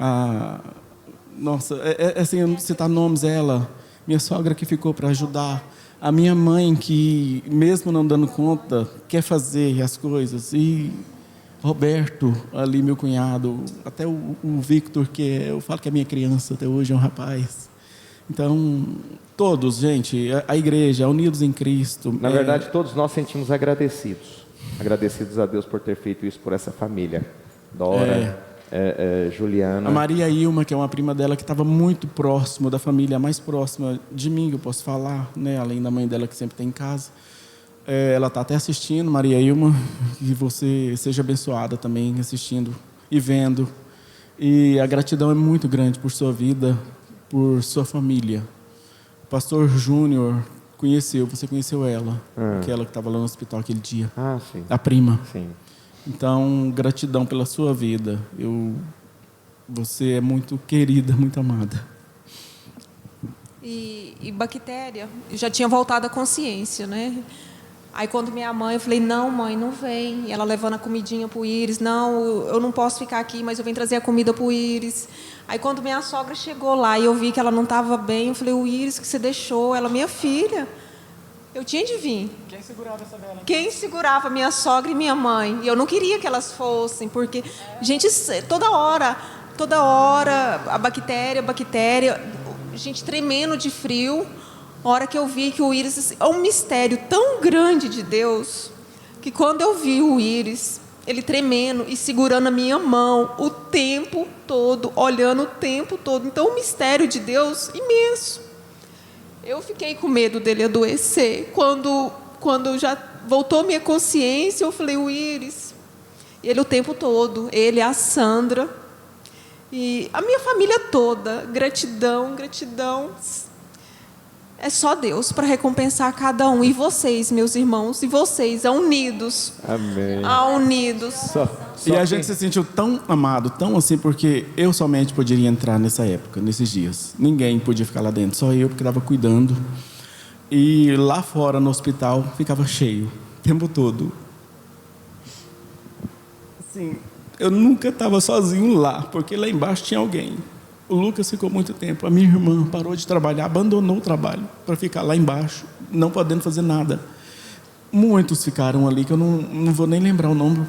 Nossa, assim, citar nomes, ela, minha sogra que ficou para ajudar, a minha mãe que, mesmo não dando conta, quer fazer as coisas, e Roberto, ali meu cunhado, até o Victor, que eu falo que é minha criança até hoje, é um rapaz. Então, todos, gente, a igreja, Unidos em Cristo. Na verdade, todos nós sentimos agradecidos a Deus por ter feito isso por essa família. Dora, Juliana. A Maria Ilma, que é uma prima dela, que estava muito próximo da família, mais próxima de mim, eu posso falar, né? Além da mãe dela que sempre tem em casa. Ela está até assistindo, Maria Ilma, e você seja abençoada também assistindo e vendo. E a gratidão é muito grande por sua vida, por sua família. O pastor Júnior você conheceu ela, aquela que estava lá no hospital aquele dia. Sim. A prima. Sim. Então, gratidão pela sua vida. Você é muito querida, muito amada. E bactéria, eu já tinha voltado à consciência, né? Aí quando minha mãe, eu falei, não, mãe, não vem. E ela levando a comidinha pro Íris, não, eu não posso ficar aqui, mas eu venho trazer a comida pro Íris. Aí quando minha sogra chegou lá e eu vi que ela não estava bem, eu falei, o Íris que você deixou, ela, minha filha, eu tinha de vir. Quem segurava essa vela? Quem segurava? Minha sogra e minha mãe. E eu não queria que elas fossem, porque, gente, toda hora, a bactéria, gente tremendo de frio. A hora que eu vi que o Íris é um mistério tão grande de Deus, que quando eu vi o Íris, ele tremendo e segurando a minha mão o tempo todo, olhando o tempo todo. Então, um mistério de Deus imenso. Eu fiquei com medo dele adoecer. Quando já voltou minha consciência, eu falei, o Íris. Ele o tempo todo, ele, a Sandra, e a minha família toda, gratidão. É só Deus para recompensar cada um. E vocês, meus irmãos, e vocês, a Unidos. Amém. A Unidos. E a gente se sentiu tão amado, tão assim, porque eu somente poderia entrar nessa época, nesses dias. Ninguém podia ficar lá dentro, só eu, porque estava cuidando. E lá fora, no hospital, ficava cheio, o tempo todo. Assim, eu nunca estava sozinho lá, porque lá embaixo tinha alguém. O Lucas ficou muito tempo. A minha irmã parou de trabalhar, abandonou o trabalho para ficar lá embaixo, não podendo fazer nada. Muitos ficaram ali, que eu não vou nem lembrar o nome,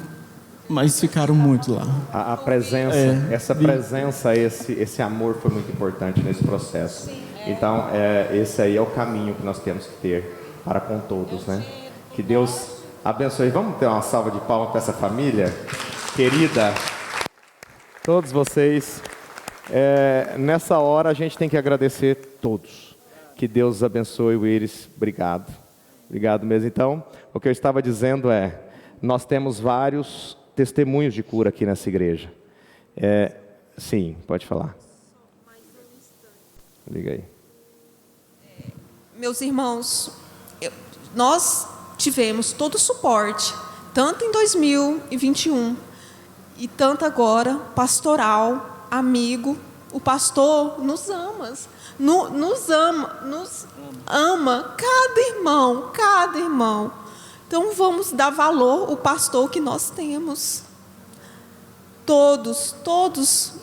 mas ficaram muito lá. A presença, essa presença, esse amor foi muito importante nesse processo. Então, esse aí é o caminho que nós temos que ter para com todos, né? Que Deus abençoe. Vamos ter uma salva de palmas para essa família querida. Todos vocês. Nessa hora a gente tem que agradecer todos. Que Deus abençoe o Iris. Obrigado. Obrigado mesmo. Então, o que eu estava dizendo nós temos vários testemunhos de cura aqui nessa igreja. Sim, pode falar. Liga aí. Meus irmãos, nós tivemos todo o suporte, tanto em 2021 e tanto agora, pastoral, amigo. O pastor nos ama, nos ama, cada irmão. Então vamos dar valor ao pastor que nós temos. Todos,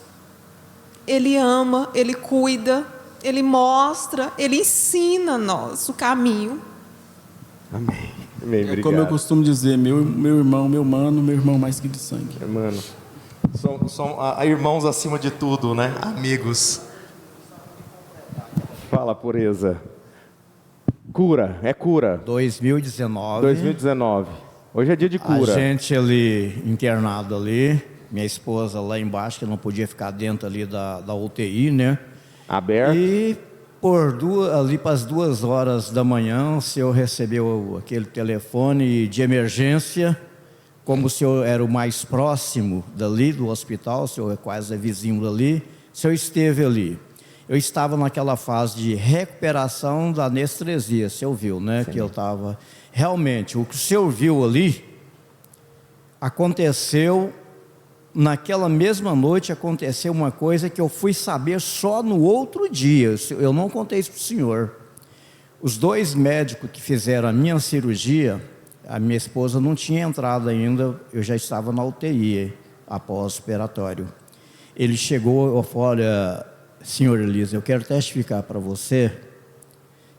ele ama, ele cuida, ele mostra, ele ensina a nós o caminho. Amém. Amém, obrigado. Como eu costumo dizer, meu irmão, meu mano, meu irmão mais que de sangue. Mano. São irmãos acima de tudo, né? Amigos. Fala, pureza. Cura, cura. 2019. Hoje é dia de cura. A gente ali, internado ali, minha esposa lá embaixo, que não podia ficar dentro ali da UTI, né? Aberto. E ali para as 2 horas da manhã, o senhor recebeu aquele telefone de emergência. Como o senhor era o mais próximo dali do hospital, o senhor é quase vizinho dali, o senhor esteve ali. Eu estava naquela fase de recuperação da anestesia, o senhor viu, né? Sim. Que eu estava... Realmente, o que o senhor viu ali, aconteceu, naquela mesma noite, aconteceu uma coisa que eu fui saber só no outro dia. Eu não contei isso para o senhor. Os 2 médicos que fizeram a minha cirurgia... A minha esposa não tinha entrado ainda, eu já estava na UTI, após-operatório. Ele chegou e falou: olha, senhor Elisa, eu quero testificar para você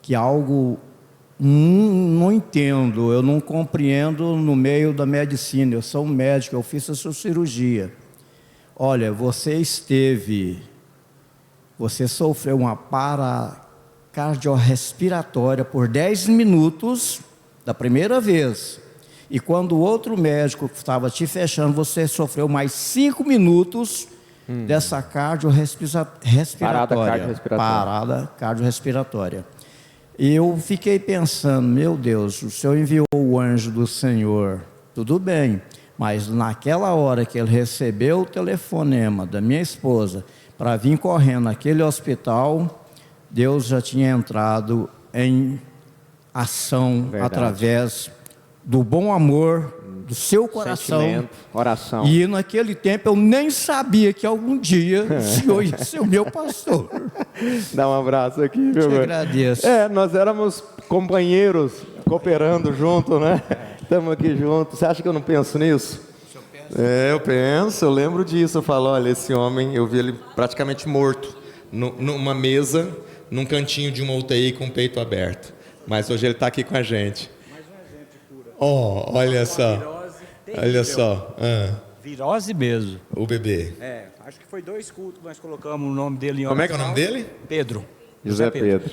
que algo não entendo, eu não compreendo no meio da medicina. Eu sou um médico, eu fiz a sua cirurgia. Olha, você sofreu uma parada cardiorrespiratória por 10 minutos... da primeira vez, e quando o outro médico estava te fechando, você sofreu mais 5 minutos dessa parada cardiorrespiratória. E eu fiquei pensando, meu Deus, o Senhor enviou o anjo do Senhor, tudo bem, mas naquela hora que ele recebeu o telefonema da minha esposa para vir correndo naquele hospital, Deus já tinha entrado em ação. Verdade. Através do bom amor do seu coração, oração. E naquele tempo eu nem sabia que algum dia o senhor ia ser o meu pastor. Dá um abraço aqui, meu irmão. Te agradeço. Nós éramos companheiros, cooperando junto, né? Estamos aqui juntos. Você acha que eu não penso nisso? Eu penso, eu lembro disso. Eu falo, olha, esse homem, eu vi ele praticamente morto, numa mesa, num cantinho de uma UTI com o peito aberto. Mas hoje ele está aqui com a gente. Mais um exemplo de cura. Olha só. Olha só. Virose mesmo. O bebê. Acho que foi 2 cultos que nós colocamos o nome dele em oração. Como é que é o nome dele? Pedro. José Pedro.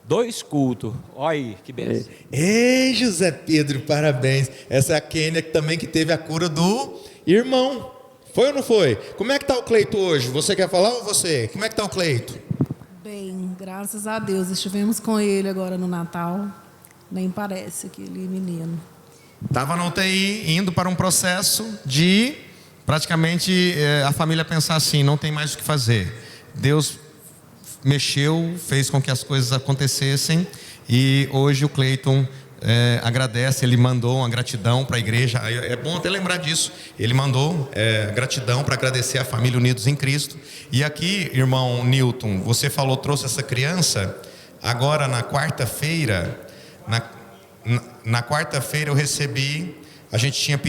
2 cultos. Olha aí, que beleza. Ei, José Pedro, parabéns. Essa é a Kênia também que teve a cura do irmão. Foi ou não foi? Como é que está o Cleito hoje? Você quer falar ou você? Como é que está o Cleito? Bem, graças a Deus. Estivemos com ele agora no Natal. Nem parece aquele menino. Estava na UTI, indo para um processo de praticamente a família pensar assim, não tem mais o que fazer. Deus mexeu, fez com que as coisas acontecessem e hoje o Cleiton agradece, ele mandou uma gratidão para a igreja. É bom até lembrar disso. Ele mandou gratidão para agradecer a família Unidos em Cristo. E aqui, irmão Newton, você falou, trouxe essa criança. Agora na quarta-feira, na quarta-feira eu recebi, a gente tinha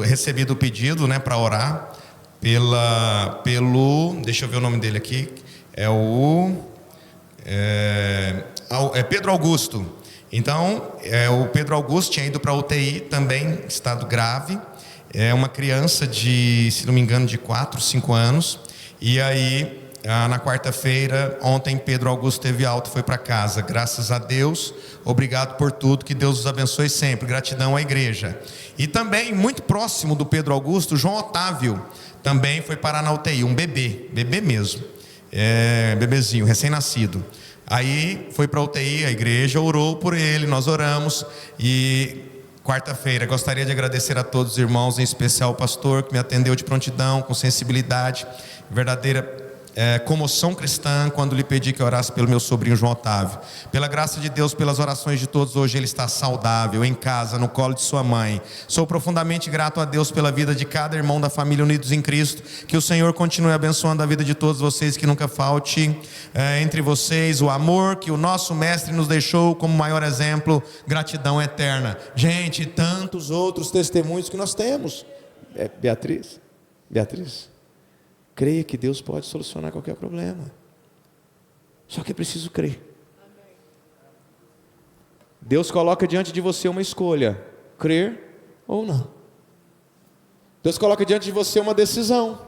recebido o pedido, né, para orar pelo, deixa eu ver o nome dele aqui, é Pedro Augusto. Então, o Pedro Augusto tinha ido para a UTI também, estado grave. É uma criança de, se não me engano, de 4, 5 anos. E aí, na quarta-feira, ontem, Pedro Augusto teve alta e foi para casa. Graças a Deus, obrigado por tudo, que Deus os abençoe sempre. Gratidão à igreja. E também, muito próximo do Pedro Augusto, João Otávio também foi parar na UTI, um bebê mesmo, bebezinho, recém-nascido. Aí foi para a UTI, a igreja orou por ele, nós oramos. E quarta-feira gostaria de agradecer a todos os irmãos, em especial o pastor que me atendeu de prontidão, com sensibilidade, verdadeira comoção cristã, quando lhe pedi que orasse pelo meu sobrinho João Otávio. Pela graça de Deus, pelas orações de todos, hoje ele está saudável, em casa, no colo de sua mãe. Sou profundamente grato a Deus pela vida de cada irmão da família Unidos em Cristo. Que o Senhor continue abençoando a vida de todos vocês, que nunca falte entre vocês o amor que o nosso mestre nos deixou como maior exemplo. Gratidão eterna. Gente, tantos outros testemunhos que nós temos. Beatriz, creia que Deus pode solucionar qualquer problema. Só que é preciso crer. Deus coloca diante de você uma escolha: crer ou não. Deus coloca diante de você uma decisão: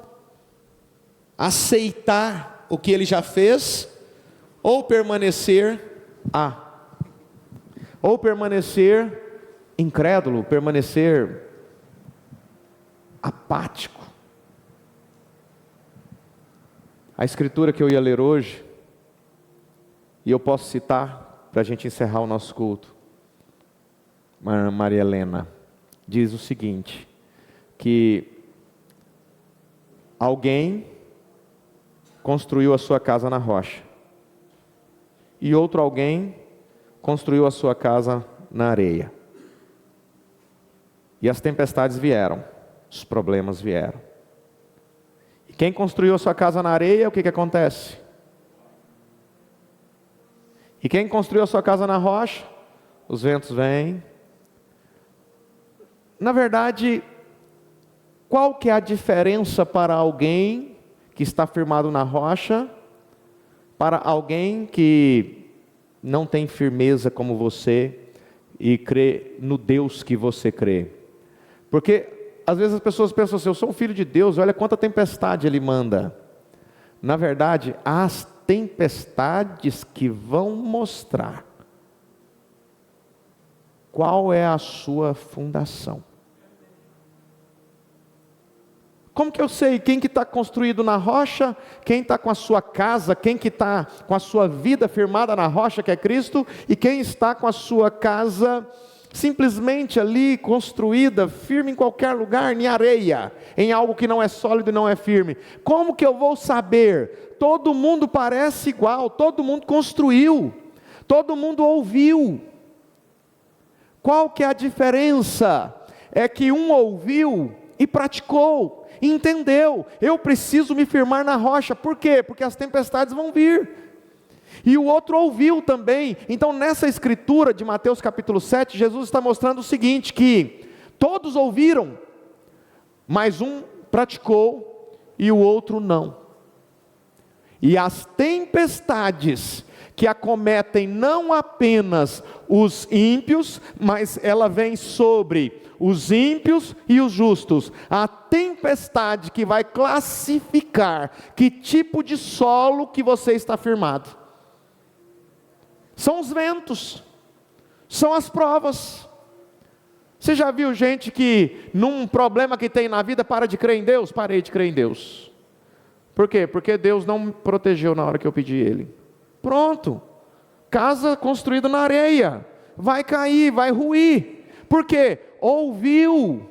aceitar o que Ele já fez, ou permanecer incrédulo, permanecer apático. A escritura que eu ia ler hoje, e eu posso citar para a gente encerrar o nosso culto, Maria Helena, diz o seguinte, que alguém construiu a sua casa na rocha, e outro alguém construiu a sua casa na areia. E as tempestades vieram, os problemas vieram. Quem construiu a sua casa na areia, o que acontece? E quem construiu a sua casa na rocha? Os ventos vêm. Na verdade, qual que é a diferença para alguém que está firmado na rocha, para alguém que não tem firmeza como você e crê no Deus que você crê? Porque às vezes as pessoas pensam assim: eu sou um filho de Deus, olha quanta tempestade Ele manda. Na verdade, as tempestades que vão mostrar qual é a sua fundação. Como que eu sei quem que está construído na rocha, quem está com a sua casa, quem que está com a sua vida firmada na rocha, que é Cristo, e quem está com a sua casa simplesmente ali construída, firme em qualquer lugar, em areia, em algo que não é sólido e não é firme? Como que eu vou saber? Todo mundo parece igual, todo mundo construiu, todo mundo ouviu. Qual que é a diferença? É que um ouviu e praticou, entendeu: eu preciso me firmar na rocha. Por quê? Porque as tempestades vão vir. E o outro ouviu também. Então nessa escritura de Mateus capítulo 7, Jesus está mostrando o seguinte, que todos ouviram, mas um praticou e o outro não. E as tempestades que acometem não apenas os ímpios, mas ela vem sobre os ímpios e os justos. A tempestade que vai classificar que tipo de solo que você está firmado. São os ventos, são as provas. Você já viu gente que num problema que tem na vida para de crer em Deus? Parei de crer em Deus. Por quê? Porque Deus não me protegeu na hora que eu pedi Ele. Pronto, casa construída na areia, vai cair, vai ruir. Por quê? Ouviu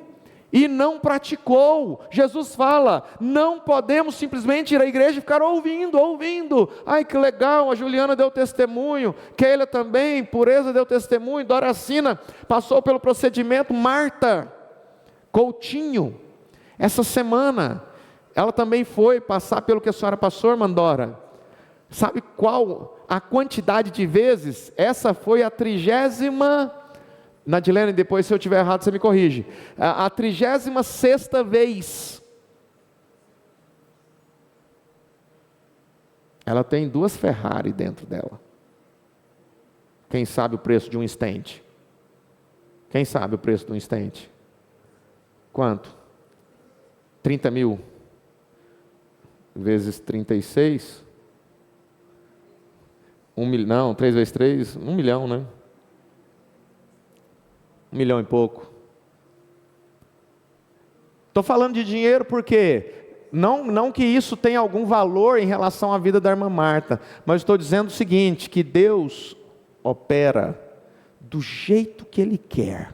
e não praticou. Jesus fala, não podemos simplesmente ir à igreja e ficar ouvindo. Ai, que legal, a Juliana deu testemunho, Keila também, Pureza deu testemunho, Doracina passou pelo procedimento, Marta Coutinho, essa semana, ela também foi passar pelo que a senhora passou, irmã Dora. Sabe qual a quantidade de vezes? Essa foi a 30ª... Nadilene, depois se eu estiver errado você me corrige. A 36ª vez. Ela tem 2 Ferrari dentro dela. Quem sabe o preço de um stent? Quem sabe o preço de um stent? Quanto? 30 mil vezes 36? 1 milhão, não, 3 vezes 3, 1 milhão, né? 1 milhão e pouco. Estou falando de dinheiro porque não que isso tenha algum valor em relação à vida da irmã Marta, mas estou dizendo o seguinte, que Deus opera do jeito que Ele quer.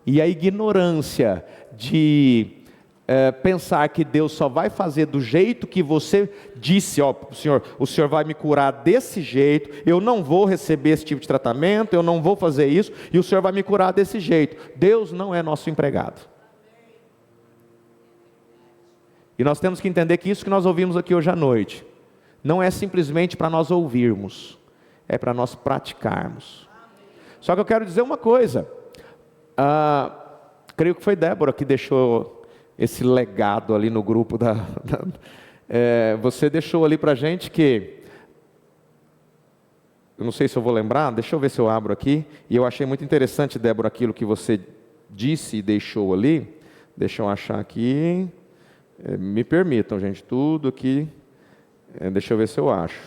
E a ignorância de pensar que Deus só vai fazer do jeito que você disse, o Senhor vai me curar desse jeito, eu não vou receber esse tipo de tratamento, eu não vou fazer isso, e o Senhor vai me curar desse jeito. Deus não é nosso empregado. E nós temos que entender que isso que nós ouvimos aqui hoje à noite, não é simplesmente para nós ouvirmos, é para nós praticarmos. Só que eu quero dizer uma coisa, creio que foi Débora que deixou esse legado ali no grupo você deixou ali para a gente que, eu não sei se eu vou lembrar, deixa eu ver se eu abro aqui, e eu achei muito interessante, Débora, aquilo que você disse e deixou ali, deixa eu achar aqui, me permitam gente, tudo aqui, deixa eu ver se eu acho,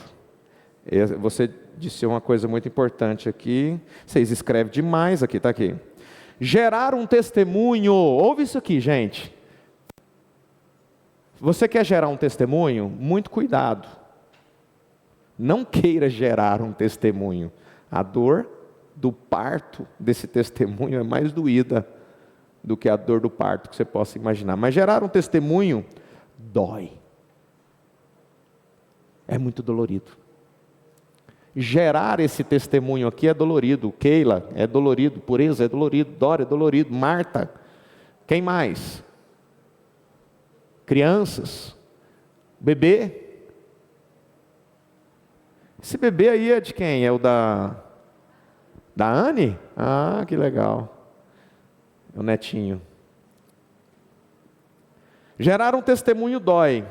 você disse uma coisa muito importante aqui, vocês escrevem demais aqui, está aqui, gerar um testemunho, ouve isso aqui gente, você quer gerar um testemunho? Muito cuidado. Não queira gerar um testemunho. A dor do parto desse testemunho é mais doída do que a dor do parto que você possa imaginar. Mas gerar um testemunho dói. É muito dolorido. Gerar esse testemunho aqui é dolorido. Keila é dolorido. Pureza é dolorido. Dora é dolorido. Marta. Quem mais? Crianças, bebê. Esse bebê aí é de quem? É o da Anne? Ah, que legal. É o netinho. Gerar um testemunho dói,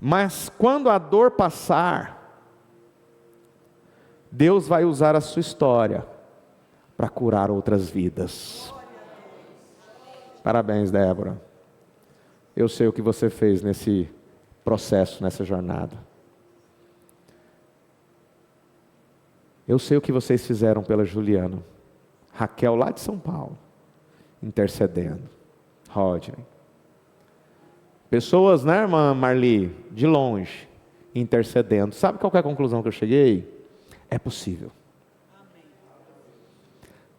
mas quando a dor passar, Deus vai usar a sua história para curar outras vidas. Parabéns, Débora. Eu sei o que você fez nesse processo, nessa jornada. Eu sei o que vocês fizeram pela Juliana. Raquel lá de São Paulo, intercedendo. Rodney. Pessoas, né, irmã Marli, de longe, intercedendo. Sabe qual é a conclusão que eu cheguei? É possível.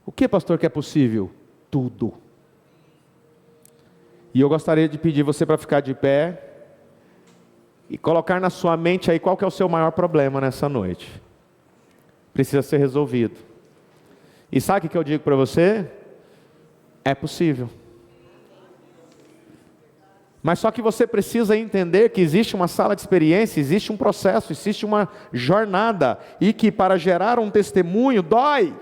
O que, pastor, que é possível? Tudo. E eu gostaria de pedir você para ficar de pé e colocar na sua mente aí qual que é o seu maior problema nessa noite. Precisa ser resolvido. E sabe o que eu digo para você? É possível. Mas só que você precisa entender que existe uma sala de experiência, existe um processo, existe uma jornada, e que para gerar um testemunho dói.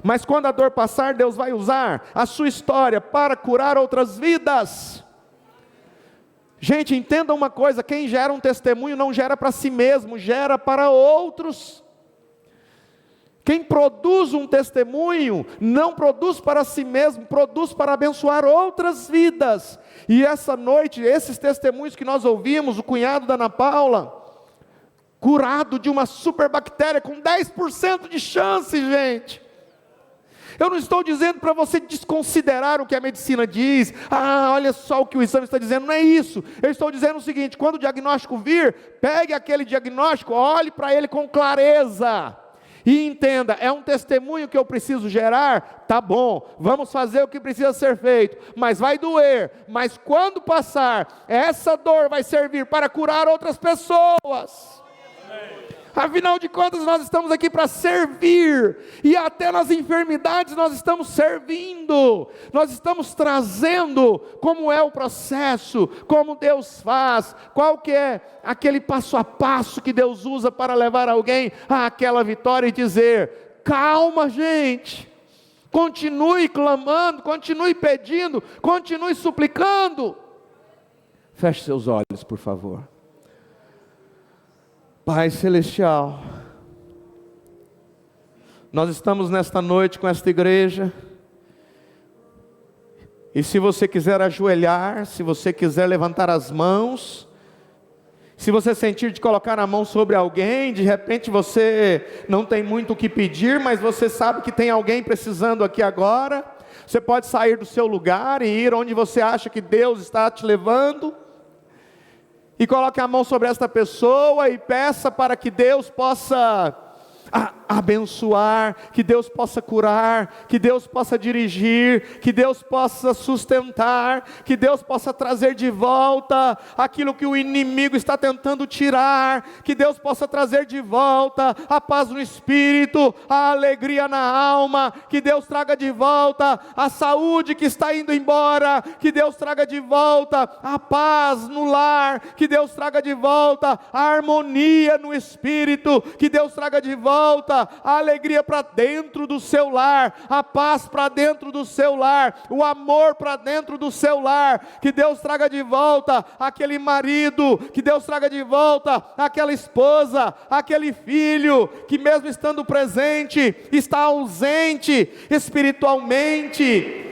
Mas quando a dor passar, Deus vai usar a sua história para curar outras vidas. Gente, entenda uma coisa, quem gera um testemunho não gera para si mesmo, gera para outros. Quem produz um testemunho, não produz para si mesmo, produz para abençoar outras vidas. E essa noite, esses testemunhos que nós ouvimos, o cunhado da Ana Paula, curado de uma superbactéria com 10% de chance, gente. Eu não estou dizendo para você desconsiderar o que a medicina diz. Olha só o que o exame está dizendo. Não é isso. Eu estou dizendo o seguinte: quando o diagnóstico vir, pegue aquele diagnóstico, olhe para ele com clareza E entenda, é um testemunho que eu preciso gerar? Tá bom, vamos fazer o que precisa ser feito, mas vai doer. Mas quando passar, essa dor vai servir para curar outras pessoas. Afinal de contas, nós estamos aqui para servir, e até nas enfermidades nós estamos servindo, nós estamos trazendo como é o processo, como Deus faz, qual que é aquele passo a passo que Deus usa para levar alguém àquela vitória e dizer: calma, gente, continue clamando, continue pedindo, continue suplicando. Feche seus olhos, por favor. Pai Celestial, nós estamos nesta noite com esta igreja, e se você quiser ajoelhar, se você quiser levantar as mãos, se você sentir de colocar a mão sobre alguém, de repente você não tem muito o que pedir, mas você sabe que tem alguém precisando aqui agora, você pode sair do seu lugar e ir onde você acha que Deus está te levando, e coloque a mão sobre esta pessoa e peça para que Deus possa abençoar, que Deus possa curar, que Deus possa dirigir, que Deus possa sustentar, que Deus possa trazer de volta aquilo que o inimigo está tentando tirar, que Deus possa trazer de volta a paz no espírito, a alegria na alma, que Deus traga de volta a saúde que está indo embora, que Deus traga de volta a paz no lar, que Deus traga de volta a harmonia no espírito, que Deus traga de volta a alegria para dentro do seu lar, a paz para dentro do seu lar, o amor para dentro do seu lar, que Deus traga de volta aquele marido, que Deus traga de volta aquela esposa, aquele filho, que mesmo estando presente, está ausente espiritualmente,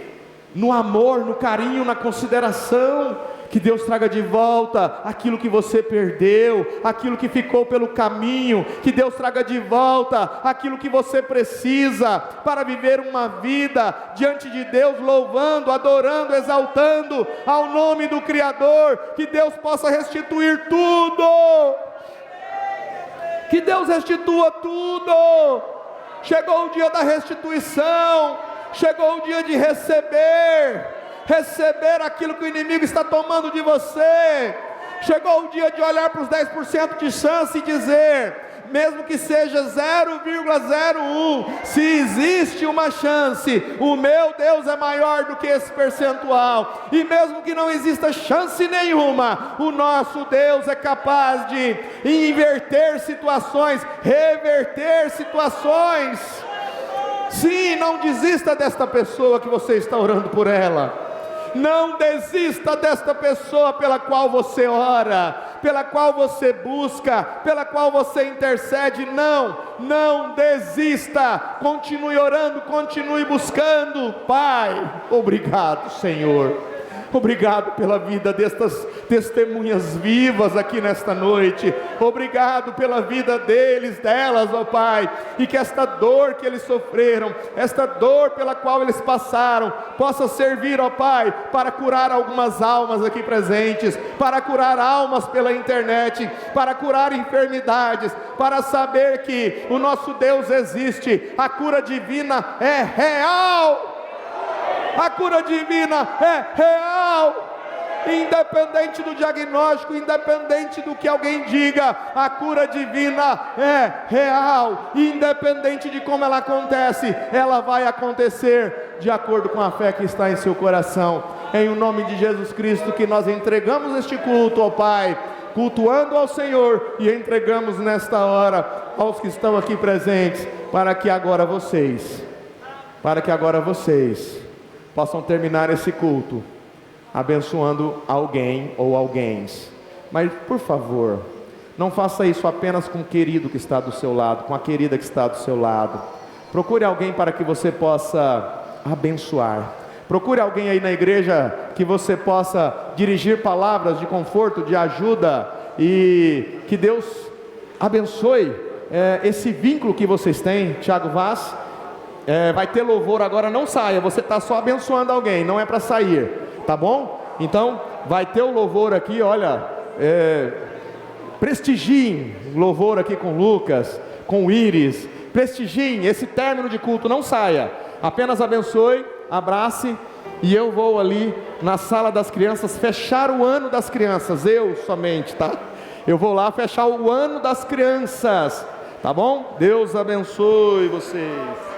no amor, no carinho, na consideração. Que Deus traga de volta aquilo que você perdeu, aquilo que ficou pelo caminho, que Deus traga de volta aquilo que você precisa para viver uma vida diante de Deus, louvando, adorando, exaltando ao nome do Criador. Que Deus possa restituir tudo, que Deus restitua tudo. Chegou o dia da restituição, chegou o dia de receber aquilo que o inimigo está tomando de você. Chegou o dia de olhar para os 10% de chance e dizer, mesmo que seja 0,01, se existe uma chance, o meu Deus é maior do que esse percentual, e mesmo que não exista chance nenhuma, o nosso Deus é capaz de inverter situações, reverter situações. Sim, não desista desta pessoa que você está orando por ela. Não desista desta pessoa pela qual você ora, pela qual você busca, pela qual você intercede. Não desista. Continue orando, continue buscando. Pai, obrigado, Senhor. Obrigado pela vida destas testemunhas vivas aqui nesta noite. Obrigado pela vida deles, delas, ó Pai. E que esta dor que eles sofreram, esta dor pela qual eles passaram, possa servir, ó Pai, para curar algumas almas aqui presentes, para curar almas pela internet, para curar enfermidades, para saber que o nosso Deus existe. A cura divina é real. A cura divina é real, independente do diagnóstico, independente do que alguém diga, a cura divina é real, independente de como ela acontece, ela vai acontecer de acordo com a fé que está em seu coração. Em o nome de Jesus Cristo que nós entregamos este culto, ó Pai, cultuando ao Senhor, e entregamos nesta hora aos que estão aqui presentes, para que agora vocês possam terminar esse culto abençoando alguém ou alguéns. Mas por favor, não faça isso apenas com o querido que está do seu lado, com a querida que está do seu lado. Procure alguém para que você possa abençoar. Procure alguém aí na igreja que você possa dirigir palavras de conforto, de ajuda, e que Deus abençoe esse vínculo que vocês têm. Tiago Vaz, vai ter louvor agora, não saia, você está só abençoando alguém, não é para sair, tá bom? Então, vai ter o louvor aqui, olha, prestigiem o louvor aqui com Lucas, com Iris, prestigiem esse término de culto, não saia, apenas abençoe, abrace, e eu vou ali na sala das crianças fechar o ano das crianças, eu somente, tá? Eu vou lá fechar o ano das crianças, tá bom? Deus abençoe vocês.